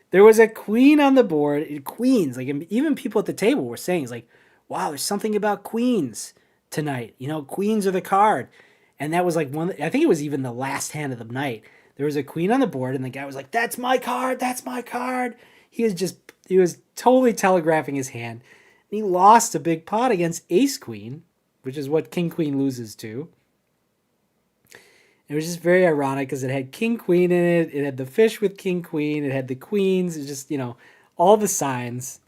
There was a queen on the board. Queens, like even people at the table were saying, it's like, wow, there's something about queens tonight. Queens are the card. And that was like I think it was even the last hand of the night. There was a queen on the board, and the guy was like, "That's my card. That's my card." He was totally telegraphing his hand. And he lost a big pot against ace queen, which is what King Queen loses to. It was just very ironic because it had King Queen in it. It had the fish with King Queen. It had the queens. It's just, all the signs.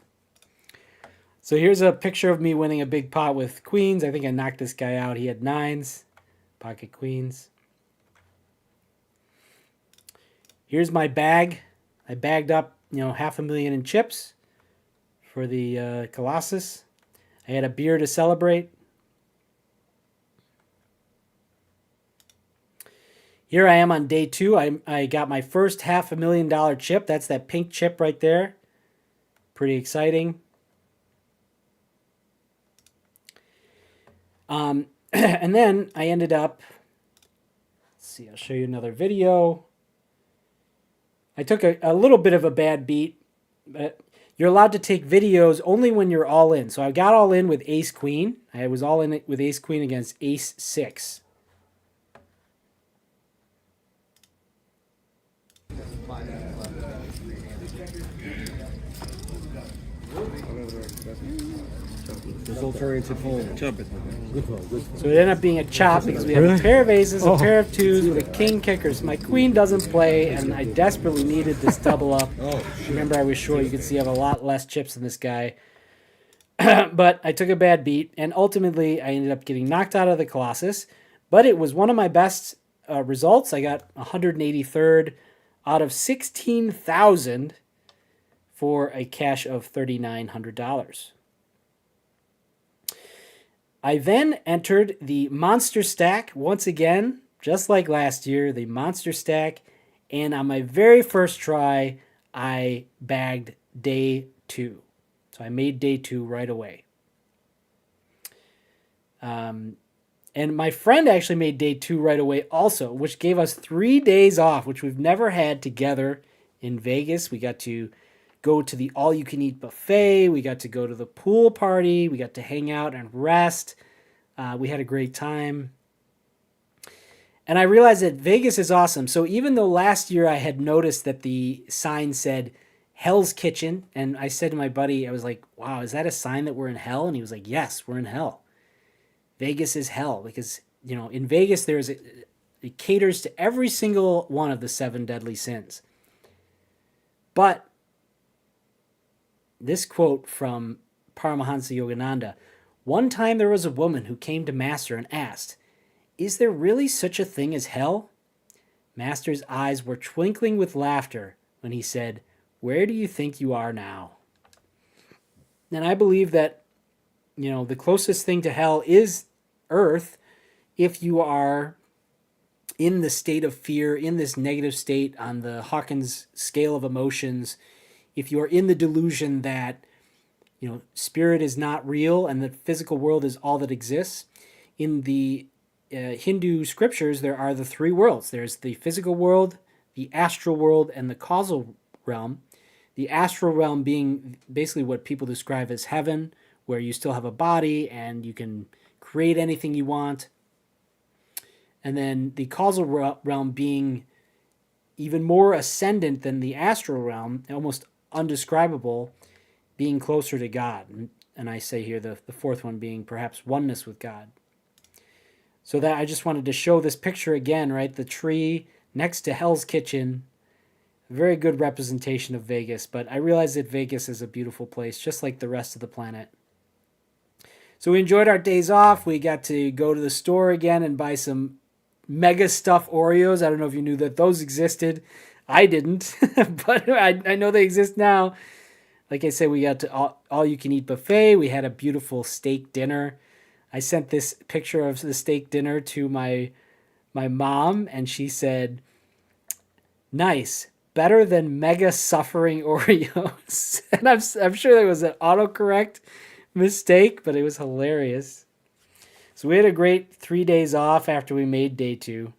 So here's a picture of me winning a big pot with queens. I think I knocked this guy out. He had 9s, pocket queens. Here's my bag. I bagged up, $500,000 in chips for the Colossus. I had a beer to celebrate. Here I am on day 2. I got my first $500,000 chip. That's that pink chip right there. Pretty exciting. And then I ended up, let's see, I'll show you another video. I took a little bit of a bad beat, but you're allowed to take videos only when you're all in. So I got all in with ace queen. I was all in with ace queen against ace 6. Result-oriented hole. Chop it. So it ended up being a chop because we have a pair of aces, a pair of 2s with a king kicker. So my queen doesn't play, and I desperately needed this double up. Remember, I was short. You can see I have a lot less chips than this guy. But I took a bad beat, and ultimately I ended up getting knocked out of the Colossus. But it was one of my best results. I got 183rd out of 16,000 for a cash of $3,900. I then entered the Monster Stack once again, just like last year, the Monster Stack. And on my very first try, I bagged day 2. So I made day 2 right away. And my friend actually made day 2 right away also, which gave us 3 days off, which we've never had together in Vegas. We got to go to the all-you-can-eat buffet. We got to go to the pool party. We got to hang out and rest. We had a great time. And I realized that Vegas is awesome. So even though last year I had noticed that the sign said Hell's Kitchen, and I said to my buddy, I was like, wow, is that a sign that we're in hell? And he was like, yes, we're in hell. Vegas is hell because, you know, in Vegas it caters to every single one of the 7 deadly sins. But this quote from Paramahansa Yogananda, one time there was a woman who came to Master and asked, "Is there really such a thing as hell?" Master's eyes were twinkling with laughter when he said, "Where do you think you are now?" And I believe that, you know, the closest thing to hell is earth if you are in the state of fear, in this negative state on the Hawkins scale of emotions, if you are in the delusion that, you know, spirit is not real and the physical world is all that exists. In the Hindu scriptures, there are the 3 worlds. There's the physical world, the astral world, and the causal realm. The astral realm being basically what people describe as heaven, where you still have a body and you can create anything you want. And then the causal realm being even more ascendant than the astral realm, almost undescribable, being closer to God. And I say here the 4th one being perhaps oneness with God. So that I just wanted to show this picture again, right? The tree next to Hell's Kitchen. Very good representation of Vegas, but I realize that Vegas is a beautiful place, just like the rest of the planet. So we enjoyed our days off. We got to go to the store again and buy some mega stuffed Oreos. I don't know if you knew that those existed. I didn't, but I know they exist now. Like I said, we got to all-you-can-eat buffet. We had a beautiful steak dinner. I sent this picture of the steak dinner to my mom, and she said, "Nice. Better than mega suffering Oreos." And I'm sure there was an autocorrect mistake, but it was hilarious. So we had a great 3 days off after we made day 2.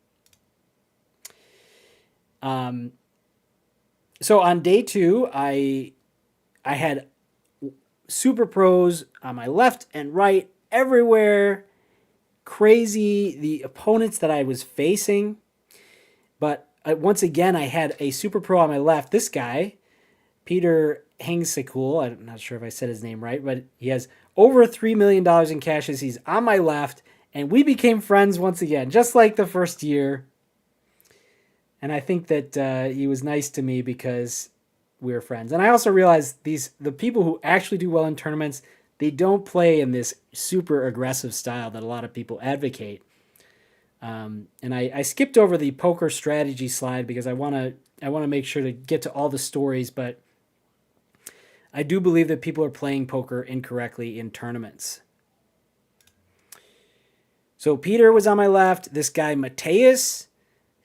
So on day 2, I had super pros on my left and right, everywhere. Crazy, the opponents that I was facing. But once again, I had a super pro on my left. This guy, Peter Hengsekul, I'm not sure if I said his name right, but he has over $3 million in cashes. He's on my left, and we became friends once again, just like the first year. And I think that he was nice to me because we were friends. And I also realized the people who actually do well in tournaments, they don't play in this super aggressive style that a lot of people advocate. And I skipped over the poker strategy slide because I want to make sure to get to all the stories, but I do believe that people are playing poker incorrectly in tournaments. So Peter was on my left. This guy Mateus,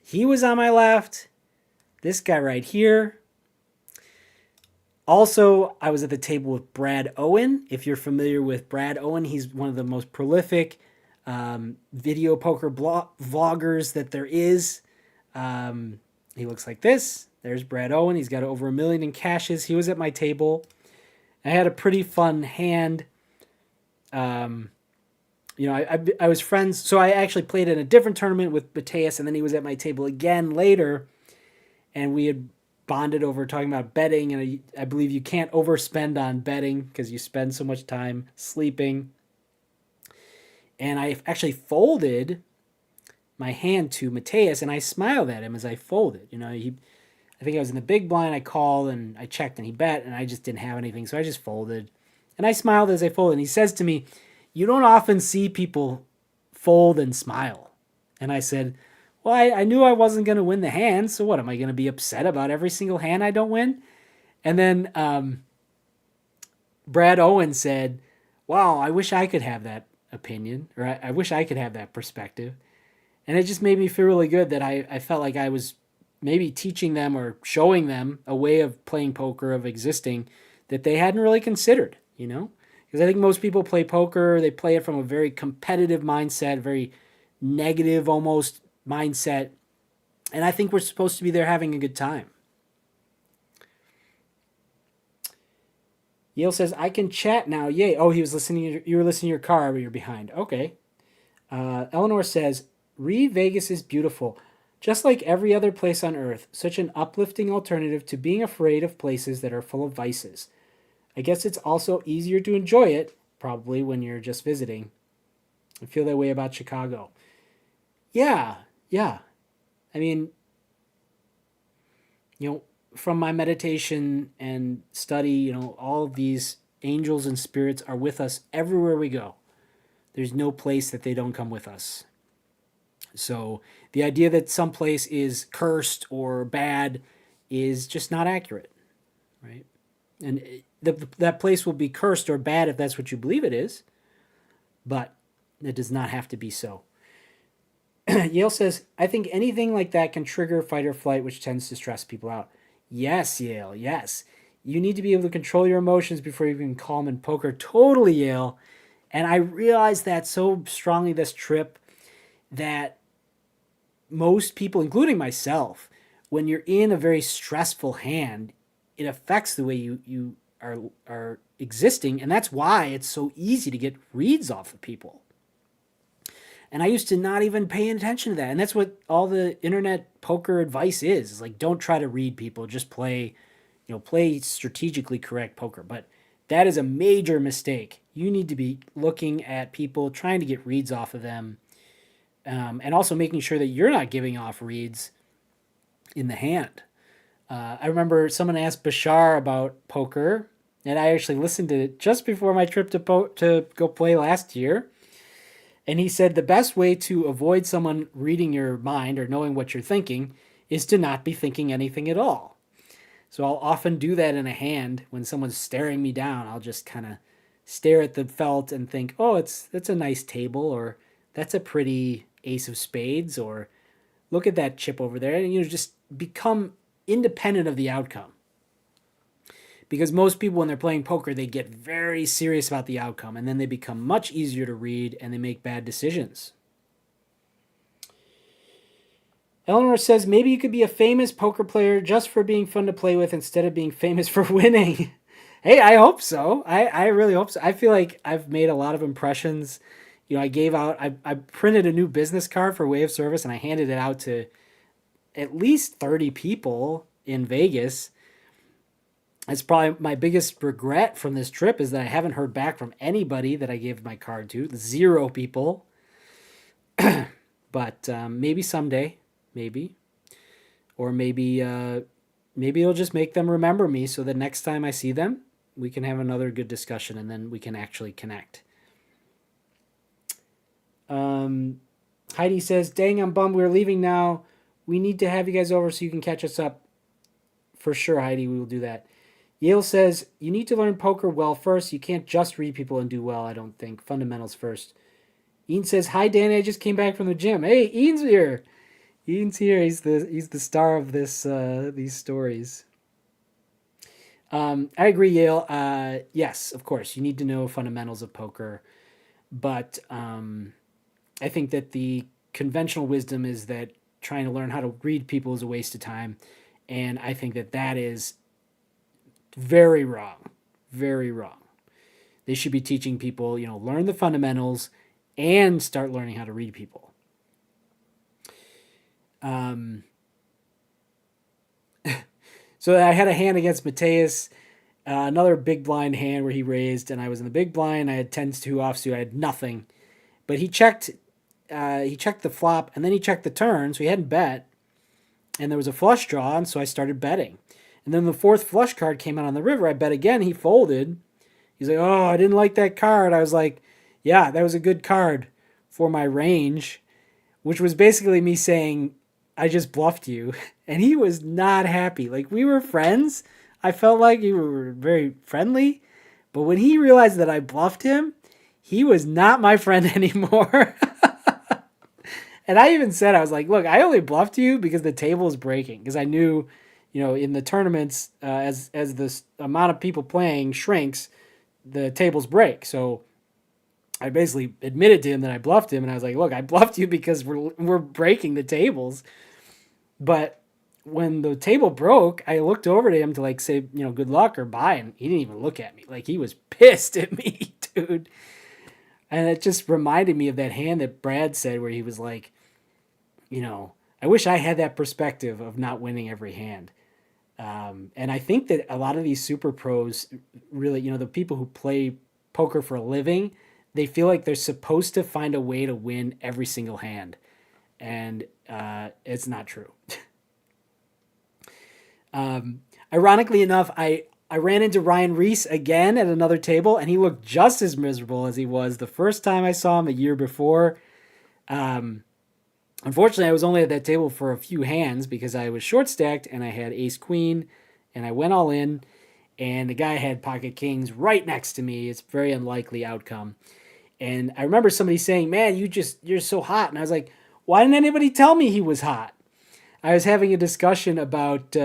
he was on my left. This guy right here. Also, I was at the table with Brad Owen. If you're familiar with Brad Owen, he's one of the most prolific video poker vloggers that there is. He looks like this. There's Brad Owen. He's got over $1 million in cashes. He was at my table. I had a pretty fun hand. You know, I was friends. So I actually played in a different tournament with Mateus, and then he was at my table again later, and we had bonded over talking about betting, and I believe you can't overspend on betting because you spend so much time sleeping. And I actually folded my hand to Mateus, and I smiled at him as I folded. You know, I think I was in the big blind. I called and I checked, and he bet, and I just didn't have anything, so I just folded. And I smiled as I folded, and he says to me, "You don't often see people fold and smile." And I said, Well, I knew I wasn't going to win the hand, so what? Am I going to be upset about every single hand I don't win? And then Brad Owen said, wow, I wish I could have that opinion, or I wish I could have that perspective. And it just made me feel really good that I felt like I was maybe teaching them or showing them a way of playing poker, of existing, that they hadn't really considered, you know? Because I think most people play poker, they play it from a very competitive mindset, very negative almost mindset. And I think we're supposed to be there having a good time. Yale says, I can chat now. Yay. Oh, he was listening. You were listening to your car, but you're behind. Okay. Eleanor says, Vegas is beautiful. Just like every other place on earth, such an uplifting alternative to being afraid of places that are full of vices. I guess it's also easier to enjoy it, probably, when you're just visiting. I feel that way about Chicago. Yeah. I mean, from my meditation and study, all of these angels and spirits are with us everywhere we go. There's no place that they don't come with us. So the idea that some place is cursed or bad is just not accurate, right? And that place will be cursed or bad if that's what you believe it is, but it does not have to be so. Yale says, I think anything like that can trigger fight or flight, which tends to stress people out. Yes, Yale, yes. You need to be able to control your emotions before you can calm in poker. Totally, Yale. And I realized that so strongly this trip that most people, including myself, when you're in a very stressful hand, it affects the way you are existing. And that's why it's so easy to get reads off of people. And I used to not even pay attention to that. And that's what all the internet poker advice is. It's like, don't try to read people. Just play strategically correct poker. But that is a major mistake. You need to be looking at people, trying to get reads off of them. And also making sure that you're not giving off reads in the hand. I remember someone asked Bashar about poker. And I actually listened to it just before my trip to go play last year. And he said the best way to avoid someone reading your mind or knowing what you're thinking is to not be thinking anything at all. So I'll often do that in a hand when someone's staring me down. I'll just kind of stare at the felt and think, oh, that's a nice table, or that's a pretty ace of spades, or look at that chip over there. And just become independent of the outcome. Because most people, when they're playing poker, they get very serious about the outcome, and then they become much easier to read, and they make bad decisions. Eleanor says, maybe you could be a famous poker player just for being fun to play with instead of being famous for winning. Hey, I hope so. I really hope so. I feel like I've made a lot of impressions. I printed a new business card for Way of Service, and I handed it out to at least 30 people in Vegas. That's probably my biggest regret from this trip, is that I haven't heard back from anybody that I gave my card to. 0 people. But maybe someday, maybe. Or maybe it'll just make them remember me, so that next time I see them, we can have another good discussion, and then we can actually connect. Heidi says, dang, I'm bummed we're leaving now. We need to have you guys over so you can catch us up. For sure, Heidi, we will do that. Yale says, you need to learn poker well first. You can't just read people and do well, I don't think. Fundamentals first. Ian says, hi, Danny, I just came back from the gym. Hey, Ian's here. Ian's here. He's the star of these stories. I agree, Yale. Yes, of course, you need to know fundamentals of poker. But I think that the conventional wisdom is that trying to learn how to read people is a waste of time. And I think that is very wrong. Very wrong. They should be teaching people, learn the fundamentals and start learning how to read people. So I had a hand against Mateus, another big blind hand where he raised, and I was in the big blind. I had 10s, 2 offsuit. I had nothing. But he checked the flop, and then he checked the turn, so he hadn't bet. And there was a flush draw, and so I started betting. And then the 4th flush card came out on the river. I bet again. He folded. He's like, oh, I didn't like that card. I was like, yeah, that was a good card for my range. which was basically me saying, I just bluffed you. And he was not happy. Like, we were friends. I felt like we were very friendly. But when he realized that I bluffed him, he was not my friend anymore. And I even said, I was like, look, I only bluffed you because the table is breaking. Because I knew, in the tournaments, as the amount of people playing shrinks, the tables break. So I basically admitted to him that I bluffed him. And I was like, look, I bluffed you because we're breaking the tables. But when the table broke, I looked over to him to like say, good luck or bye. And he didn't even look at me. Like, he was pissed at me, dude. And it just reminded me of that hand that Brad said where he was like, I wish I had that perspective of not winning every hand. And I think that a lot of these super pros really, the people who play poker for a living, they feel like they're supposed to find a way to win every single hand. And it's not true. Ironically enough, I ran into Ryan Reese again at another table, and he looked just as miserable as he was the first time I saw him a year before. Unfortunately, I was only at that table for a few hands because I was short stacked and I had ace queen, and I went all in, and the guy had pocket kings right next to me. It's a very unlikely outcome. And I remember somebody saying, man, you're so hot. And I was like, why didn't anybody tell me he was hot? I was having a discussion about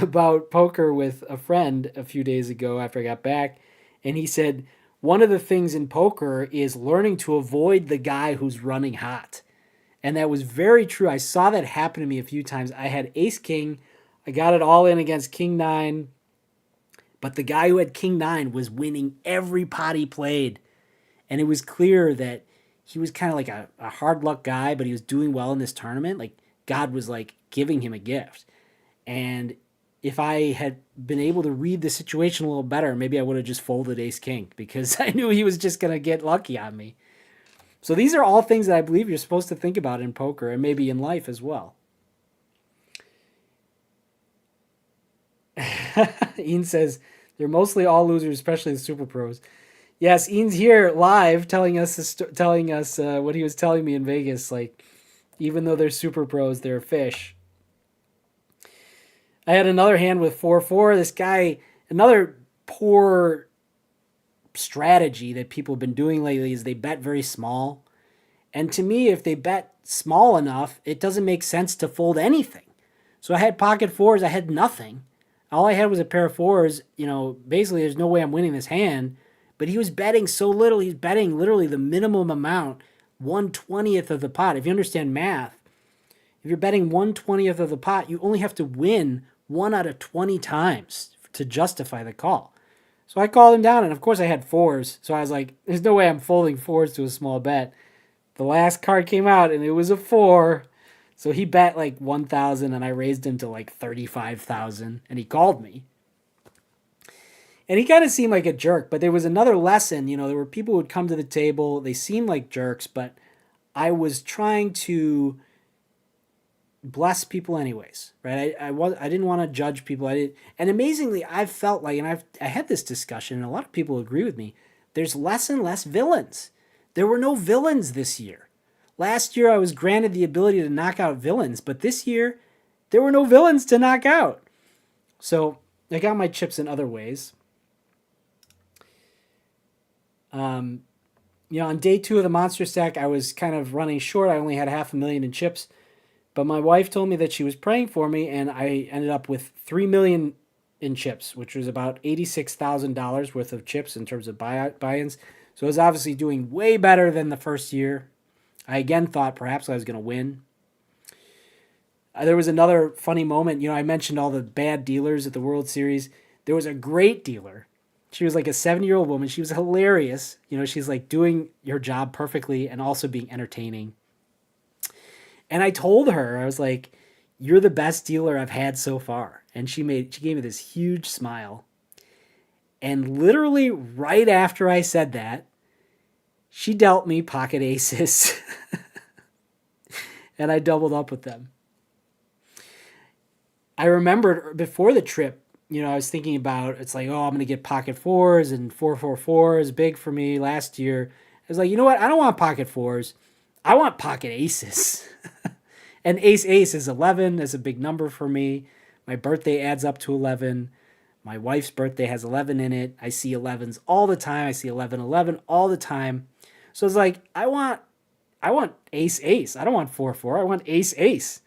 about poker with a friend a few days ago after I got back, and he said one of the things in poker is learning to avoid the guy who's running hot. And that was very true. I saw that happen to me a few times. I had ace king, I got it all in against king nine, but the guy who had king nine was winning every pot he played. And it was clear that he was kind of like a hard luck guy, but he was doing well in this tournament. Like, God was like giving him a gift. And if I had been able to read the situation a little better, maybe I would have just folded ace king because I knew he was just going to get lucky on me. So these are all things that I believe you're supposed to think about in poker and maybe in life as well. Ian says, they're mostly all losers, especially the super pros. Yes, Ian's here live telling us what he was telling me in Vegas. Like, even though they're super pros, they're fish. I had another hand with 4-4. This guy, another poor strategy that people have been doing lately is they bet very small. And to me, if they bet small enough, it doesn't make sense to fold anything. So I had pocket fours. I had nothing. All I had was a pair of fours. Basically there's no way I'm winning this hand. But he was betting so little. He's betting literally the minimum amount, 1/20th of the pot. If you understand math, if you're betting 1/20th of the pot, you only have to win 1 out of 20 times to justify the call. So I called him down, and of course I had fours. So I was like, there's no way I'm folding fours to a small bet. The last card came out, and it was a 4. So he bet like 1,000, and I raised him to like 35,000, and he called me. And he kind of seemed like a jerk, but there was another lesson. There were people who would come to the table. They seemed like jerks, but I was trying to bless people anyways, right? I didn't want to judge people. And amazingly, I felt like, and I had this discussion, and a lot of people agree with me, there's less and less villains. There were no villains this year. Last year, I was granted the ability to knock out villains, but this year, there were no villains to knock out. So I got my chips in other ways. On day 2 of the monster stack, I was kind of running short. I only had $500,000 in chips. But my wife told me that she was praying for me, and I ended up with $3 million in chips, which was about $86,000 worth of chips in terms of buy-ins. So I was obviously doing way better than the first year. I again thought perhaps I was going to win. There was another funny moment. I mentioned all the bad dealers at the World Series. There was a great dealer. She was like a 70-year-old woman. She was hilarious. She's like doing her job perfectly and also being entertaining. And I told her, I was like, you're the best dealer I've had so far. And she gave me this huge smile. And literally right after I said that, she dealt me pocket aces. And I doubled up with them. I remembered before the trip, I was thinking about, it's like, I'm going to get pocket fours, and 4-4-4 is big for me last year. I was like, you know what? I don't want pocket fours. I want pocket aces. And ace is 11. That's a big number for me. My birthday adds up to 11. My wife's birthday has 11 in it. I see 11s all the time. I see 11 all the time. So it's like, I want ace. I don't want 4. I want ace.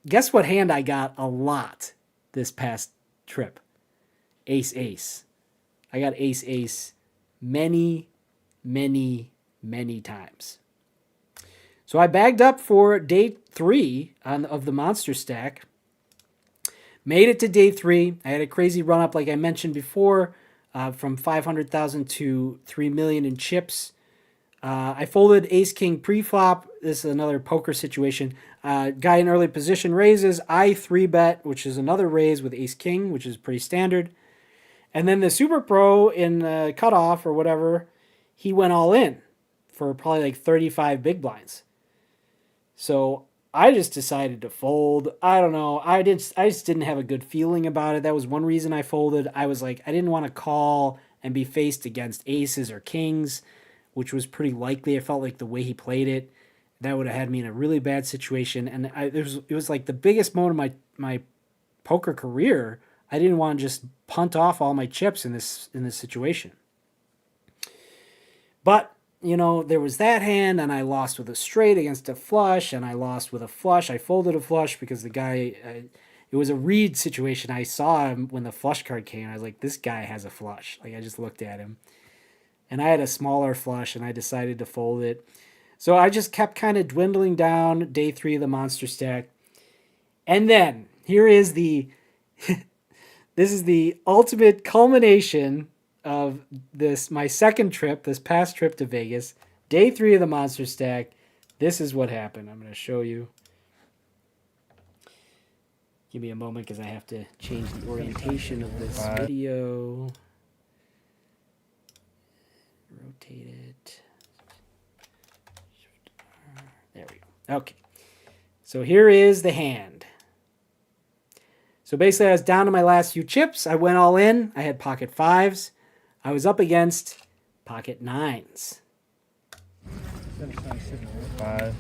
Guess what hand I got a lot this past trip? Ace. I got ace many times. So I bagged up for day 3 of the monster stack. Made it to day 3. I had a crazy run up, like I mentioned before, from 500,000 to 3 million in chips. I folded ace king pre-flop. This is another poker situation. Guy in early position raises. I 3-bet, which is another raise with ace king, which is pretty standard. And then the super pro in the cutoff or whatever, he went all in for probably like 35 big blinds. So I just decided to fold. I don't know. I just didn't have a good feeling about it. That was one reason I folded. I was like, I didn't want to call and be faced against aces or kings, which was pretty likely. I felt like the way he played it, that would have had me in a really bad situation. And it was like the biggest moment of my poker career. I didn't want to just punt off all my chips in this situation. But, you know, there was that hand, and I lost with a straight against a flush, and I lost with a flush. I folded a flush because the guy, it was a read situation. I saw him when the flush card came. I was like, this guy has a flush. Like, I just looked at him. And I had a smaller flush, and I decided to fold it. So I just kept kind of dwindling down day 3 of the monster stack. And then, here is the... This is the ultimate culmination of my second trip, this past trip to Vegas. Day 3 of the monster stack. This is what happened. I'm going to show you. Give me a moment because I have to change the orientation of this video. Rotate it. There we go. Okay. So here is the hand. So basically, I was down to my last few chips. I went all in. I had pocket 5s. I was up against pocket 9s. 5.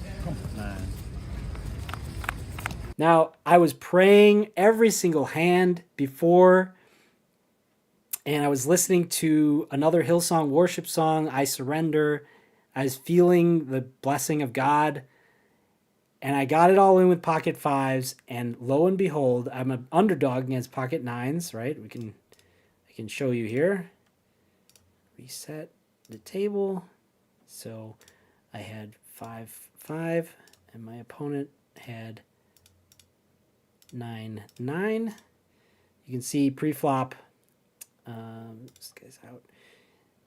Now, I was praying every single hand before, and I was listening to another Hillsong worship song, I Surrender. I was feeling the blessing of God. And I got it all in with pocket 5s, and lo and behold, I'm an underdog against pocket 9s, right? I can show you here. Reset the table. So I had 5-5, and my opponent had 9-9. You can see pre-flop. This guy's out.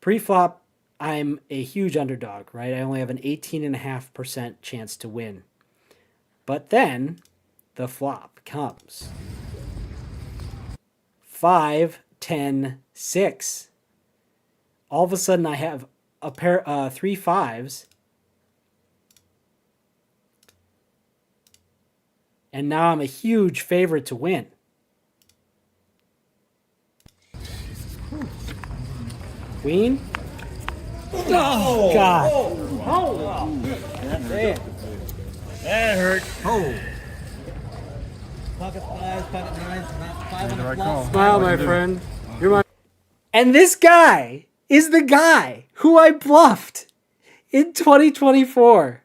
Pre-flop, I'm a huge underdog, right? I only have an 18.5% chance to win. But then the flop comes. 5, 10, 6. All of a sudden I have a pair 3 5s. And now I'm a huge favorite to win. Queen? Oh, God. Oh. Damn. That hurt. Oh. Pocket 5s, pocket 9s, not 5 on the flop. Smile, my friend. You're my... And this guy is the guy who I bluffed in 2024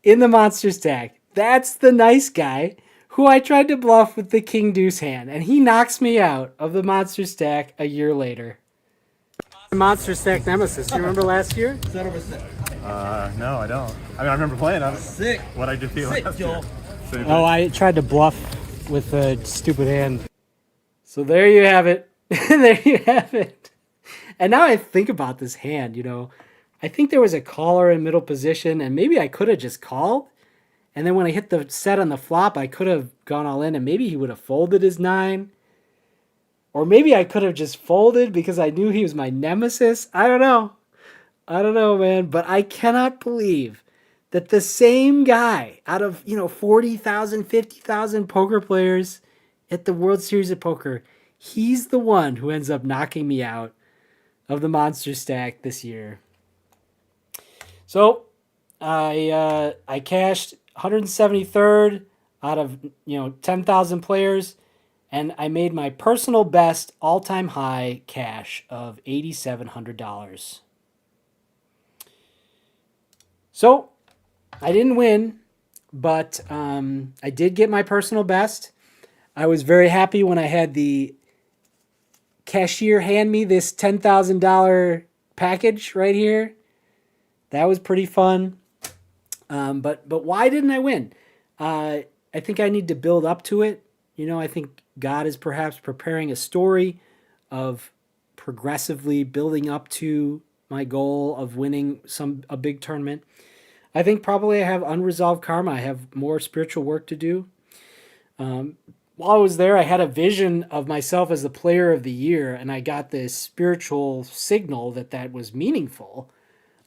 in the monster stack. That's the nice guy who I tried to bluff with the king deuce hand, and he knocks me out of the monster stack a year later. Monster stack nemesis. You remember last year? Set over 6. No, I don't. I mean, I remember playing. Sick. What I did feel Sick, last Joel. year. Oh, I tried to bluff with a stupid hand. So there you have it. There you have it. And now I think about this hand, you know, I think there was a caller in middle position, and maybe I could have just called. And then when I hit the set on the flop, I could have gone all in, and maybe he would have folded his 9. Or maybe I could have just folded because I knew he was my nemesis. I don't know. I don't know, man. But I cannot believe that the same guy out of, 40,000, 50,000 poker players at the World Series of Poker, he's the one who ends up knocking me out of the monster stack this year. So, I cashed 173rd out of 10,000 players, and I made my personal best all-time high cash of $8,700. So I didn't win, but I did get my personal best. I was very happy when I had the cashier hand me this $10,000 package right here. That was pretty fun. But why didn't I win? I think I need to build up to it. I think God is perhaps preparing a story of progressively building up to my goal of winning a big tournament. I think probably I have unresolved karma. I have more spiritual work to do. While I was there, I had a vision of myself as the player of the year, and I got this spiritual signal that was meaningful.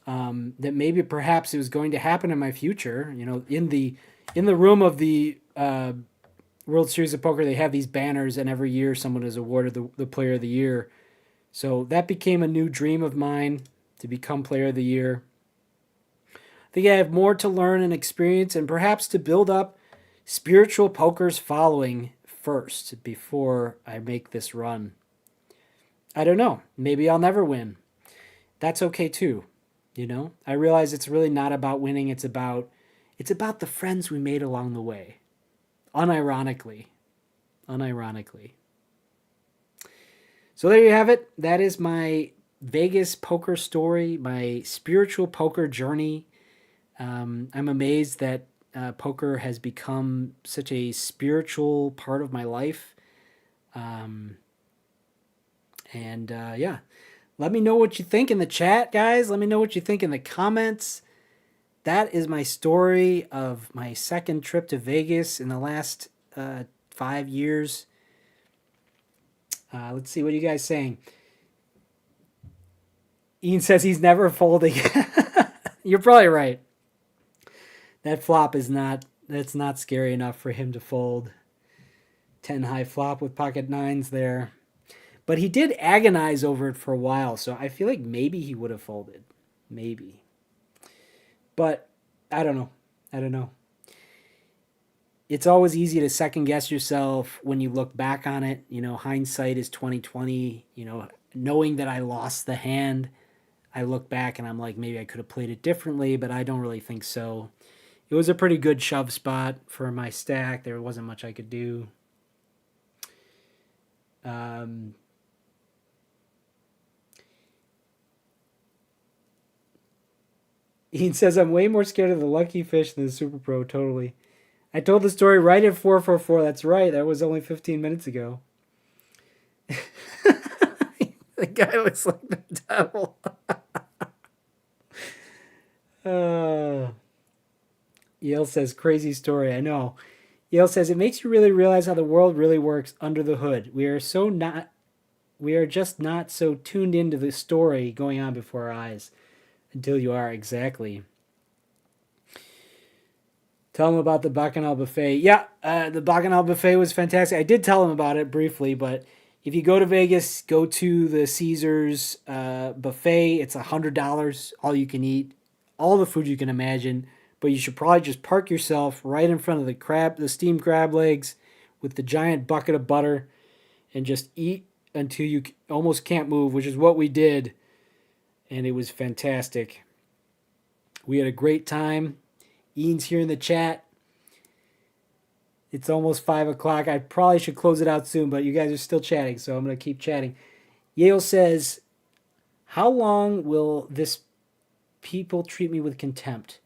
That maybe perhaps it was going to happen in my future. In the room of the World Series of Poker, they have these banners, and every year someone is awarded the Player of the Year. So that became a new dream of mine, to become Player of the Year. I think I have more to learn and experience, and perhaps to build up spiritual poker's following first before I make this run. I don't know. Maybe I'll never win. That's okay too. I realize it's really not about winning. It's about the friends we made along the way. Unironically. So there you have it. That is my Vegas poker story, my spiritual poker journey. I'm amazed that poker has become such a spiritual part of my life. Yeah. Let me know what you think in the chat, guys. Let me know what you think in the comments. That is my story of my second trip to Vegas in the last 5 years. Let's see, what are you guys saying? Ian says he's never folding. You're probably right. That flop that's not scary enough for him to fold. 10 high flop with pocket nines there. But he did agonize over it for a while, so I feel like maybe he would have folded. Maybe. But I don't know. It's always easy to second guess yourself when you look back on it. Hindsight is 20/20. Knowing that I lost the hand, I look back and I'm like, maybe I could have played it differently, but I don't really think so. It was a pretty good shove spot for my stack. There wasn't much I could do. Ian says, I'm way more scared of the Lucky Fish than the Super Pro, totally. I told the story right at 444. That's right. That was only 15 minutes ago. The guy looks like the devil. Yale says, crazy story. I know. Yale says, it makes you really realize how the world really works under the hood. We are just not so tuned into the story going on before our eyes. Until you are, exactly. Tell him about the Bacchanal Buffet. Yeah, the Bacchanal Buffet was fantastic. I did tell him about it briefly, but if you go to Vegas, go to the Caesars buffet. It's $100, all you can eat, all the food you can imagine. But you should probably just park yourself right in front of the steamed crab legs with the giant bucket of butter, and just eat until you almost can't move, which is what we did. And it was fantastic. We had a great time. Ian's here in the chat. It's almost 5 o'clock. I probably should close it out soon, but you guys are still chatting, so I'm going to keep chatting. Yale says, how long will this people treat me with contempt?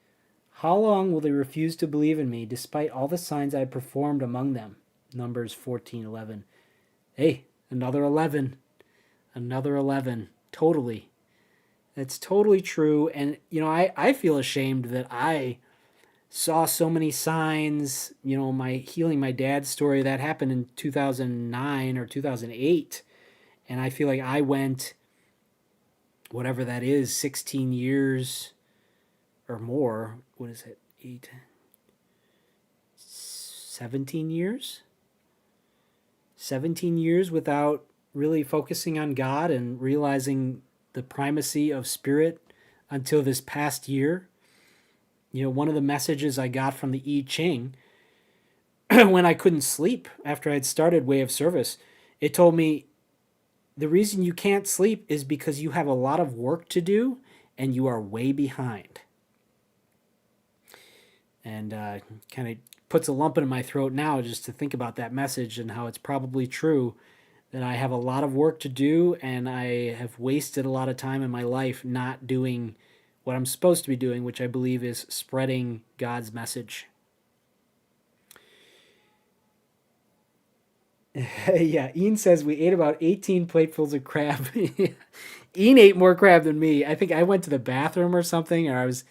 How long will they refuse to believe in me despite all the signs I performed among them? Numbers 14:11. Hey, another 11. Another 11. Totally. That's totally true. And, I feel ashamed that I saw so many signs, my healing my dad's story, that happened in 2009 or 2008. And I feel like I went, whatever that is, 16 years or more. What is it? 17 years? 17 years without really focusing on God and realizing the primacy of spirit until this past year. One of the messages I got from the I Ching when I couldn't sleep after I'd started Way of Service, it told me the reason you can't sleep is because you have a lot of work to do and you are way behind. And kind of puts a lump in my throat now just to think about that message and how it's probably true that I have a lot of work to do and I have wasted a lot of time in my life not doing what I'm supposed to be doing, which I believe is spreading God's message. Yeah, Ian says we ate about 18 platefuls of crab. Ian ate more crab than me. I think I went to the bathroom or something, or I was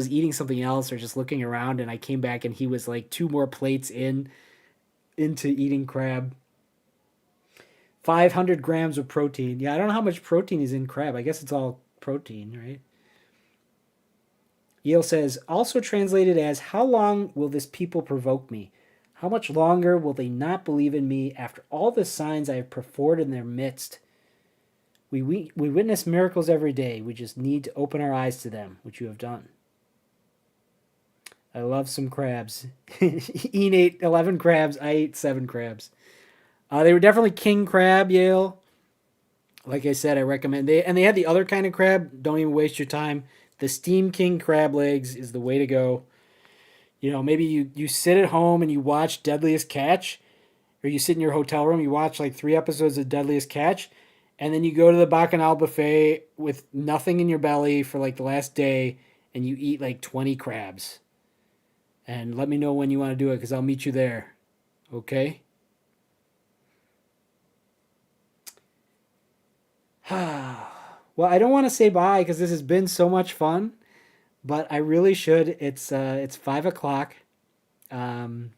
eating something else or just looking around, and I came back and he was like 2 more plates into eating crab. 500 grams of protein. Yeah, I don't know how much protein is in crab. I guess it's all protein, right? Yale says, also translated as, how long will this people provoke me? How much longer will they not believe in me after all the signs I have performed in their midst? We witness miracles every day. We just need to open our eyes to them, which you have done. I love some crabs. Ian ate 11 crabs. I ate 7 crabs. They were definitely king crab, Yale. Like I said, I recommend. They had the other kind of crab. Don't even waste your time. The Steam King crab legs is the way to go. Maybe you sit at home and you watch Deadliest Catch, or you sit in your hotel room, you watch like 3 episodes of Deadliest Catch, and then you go to the Bacchanal buffet with nothing in your belly for like the last day, and you eat like 20 crabs. And let me know when you want to do it, because I'll meet you there. Okay? Well, I don't want to say bye because this has been so much fun, but I really should. It's 5 o'clock, and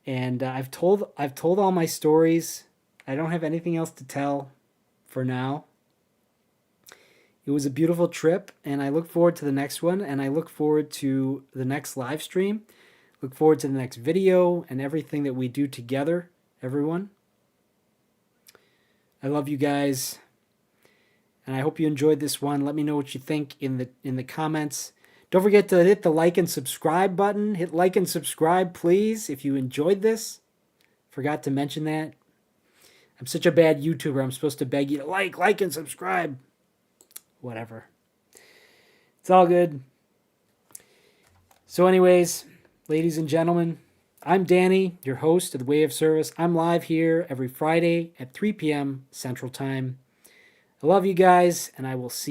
I've told all my stories. I don't have anything else to tell for now. It was a beautiful trip, and I look forward to the next one, and I look forward to the next live stream. Look forward to the next video and everything that we do together, everyone. I love you guys, and I hope you enjoyed this one. Let me know what you think in the comments. Don't forget to hit the like and subscribe button. Hit like and subscribe, please, if you enjoyed this. Forgot to mention that. I'm such a bad YouTuber. I'm supposed to beg you to like, and subscribe. Whatever. It's all good. So anyways, ladies and gentlemen, I'm Danny, your host of The Way of Service. I'm live here every Friday at 3 p.m. Central Time. I love you guys, and I will see you.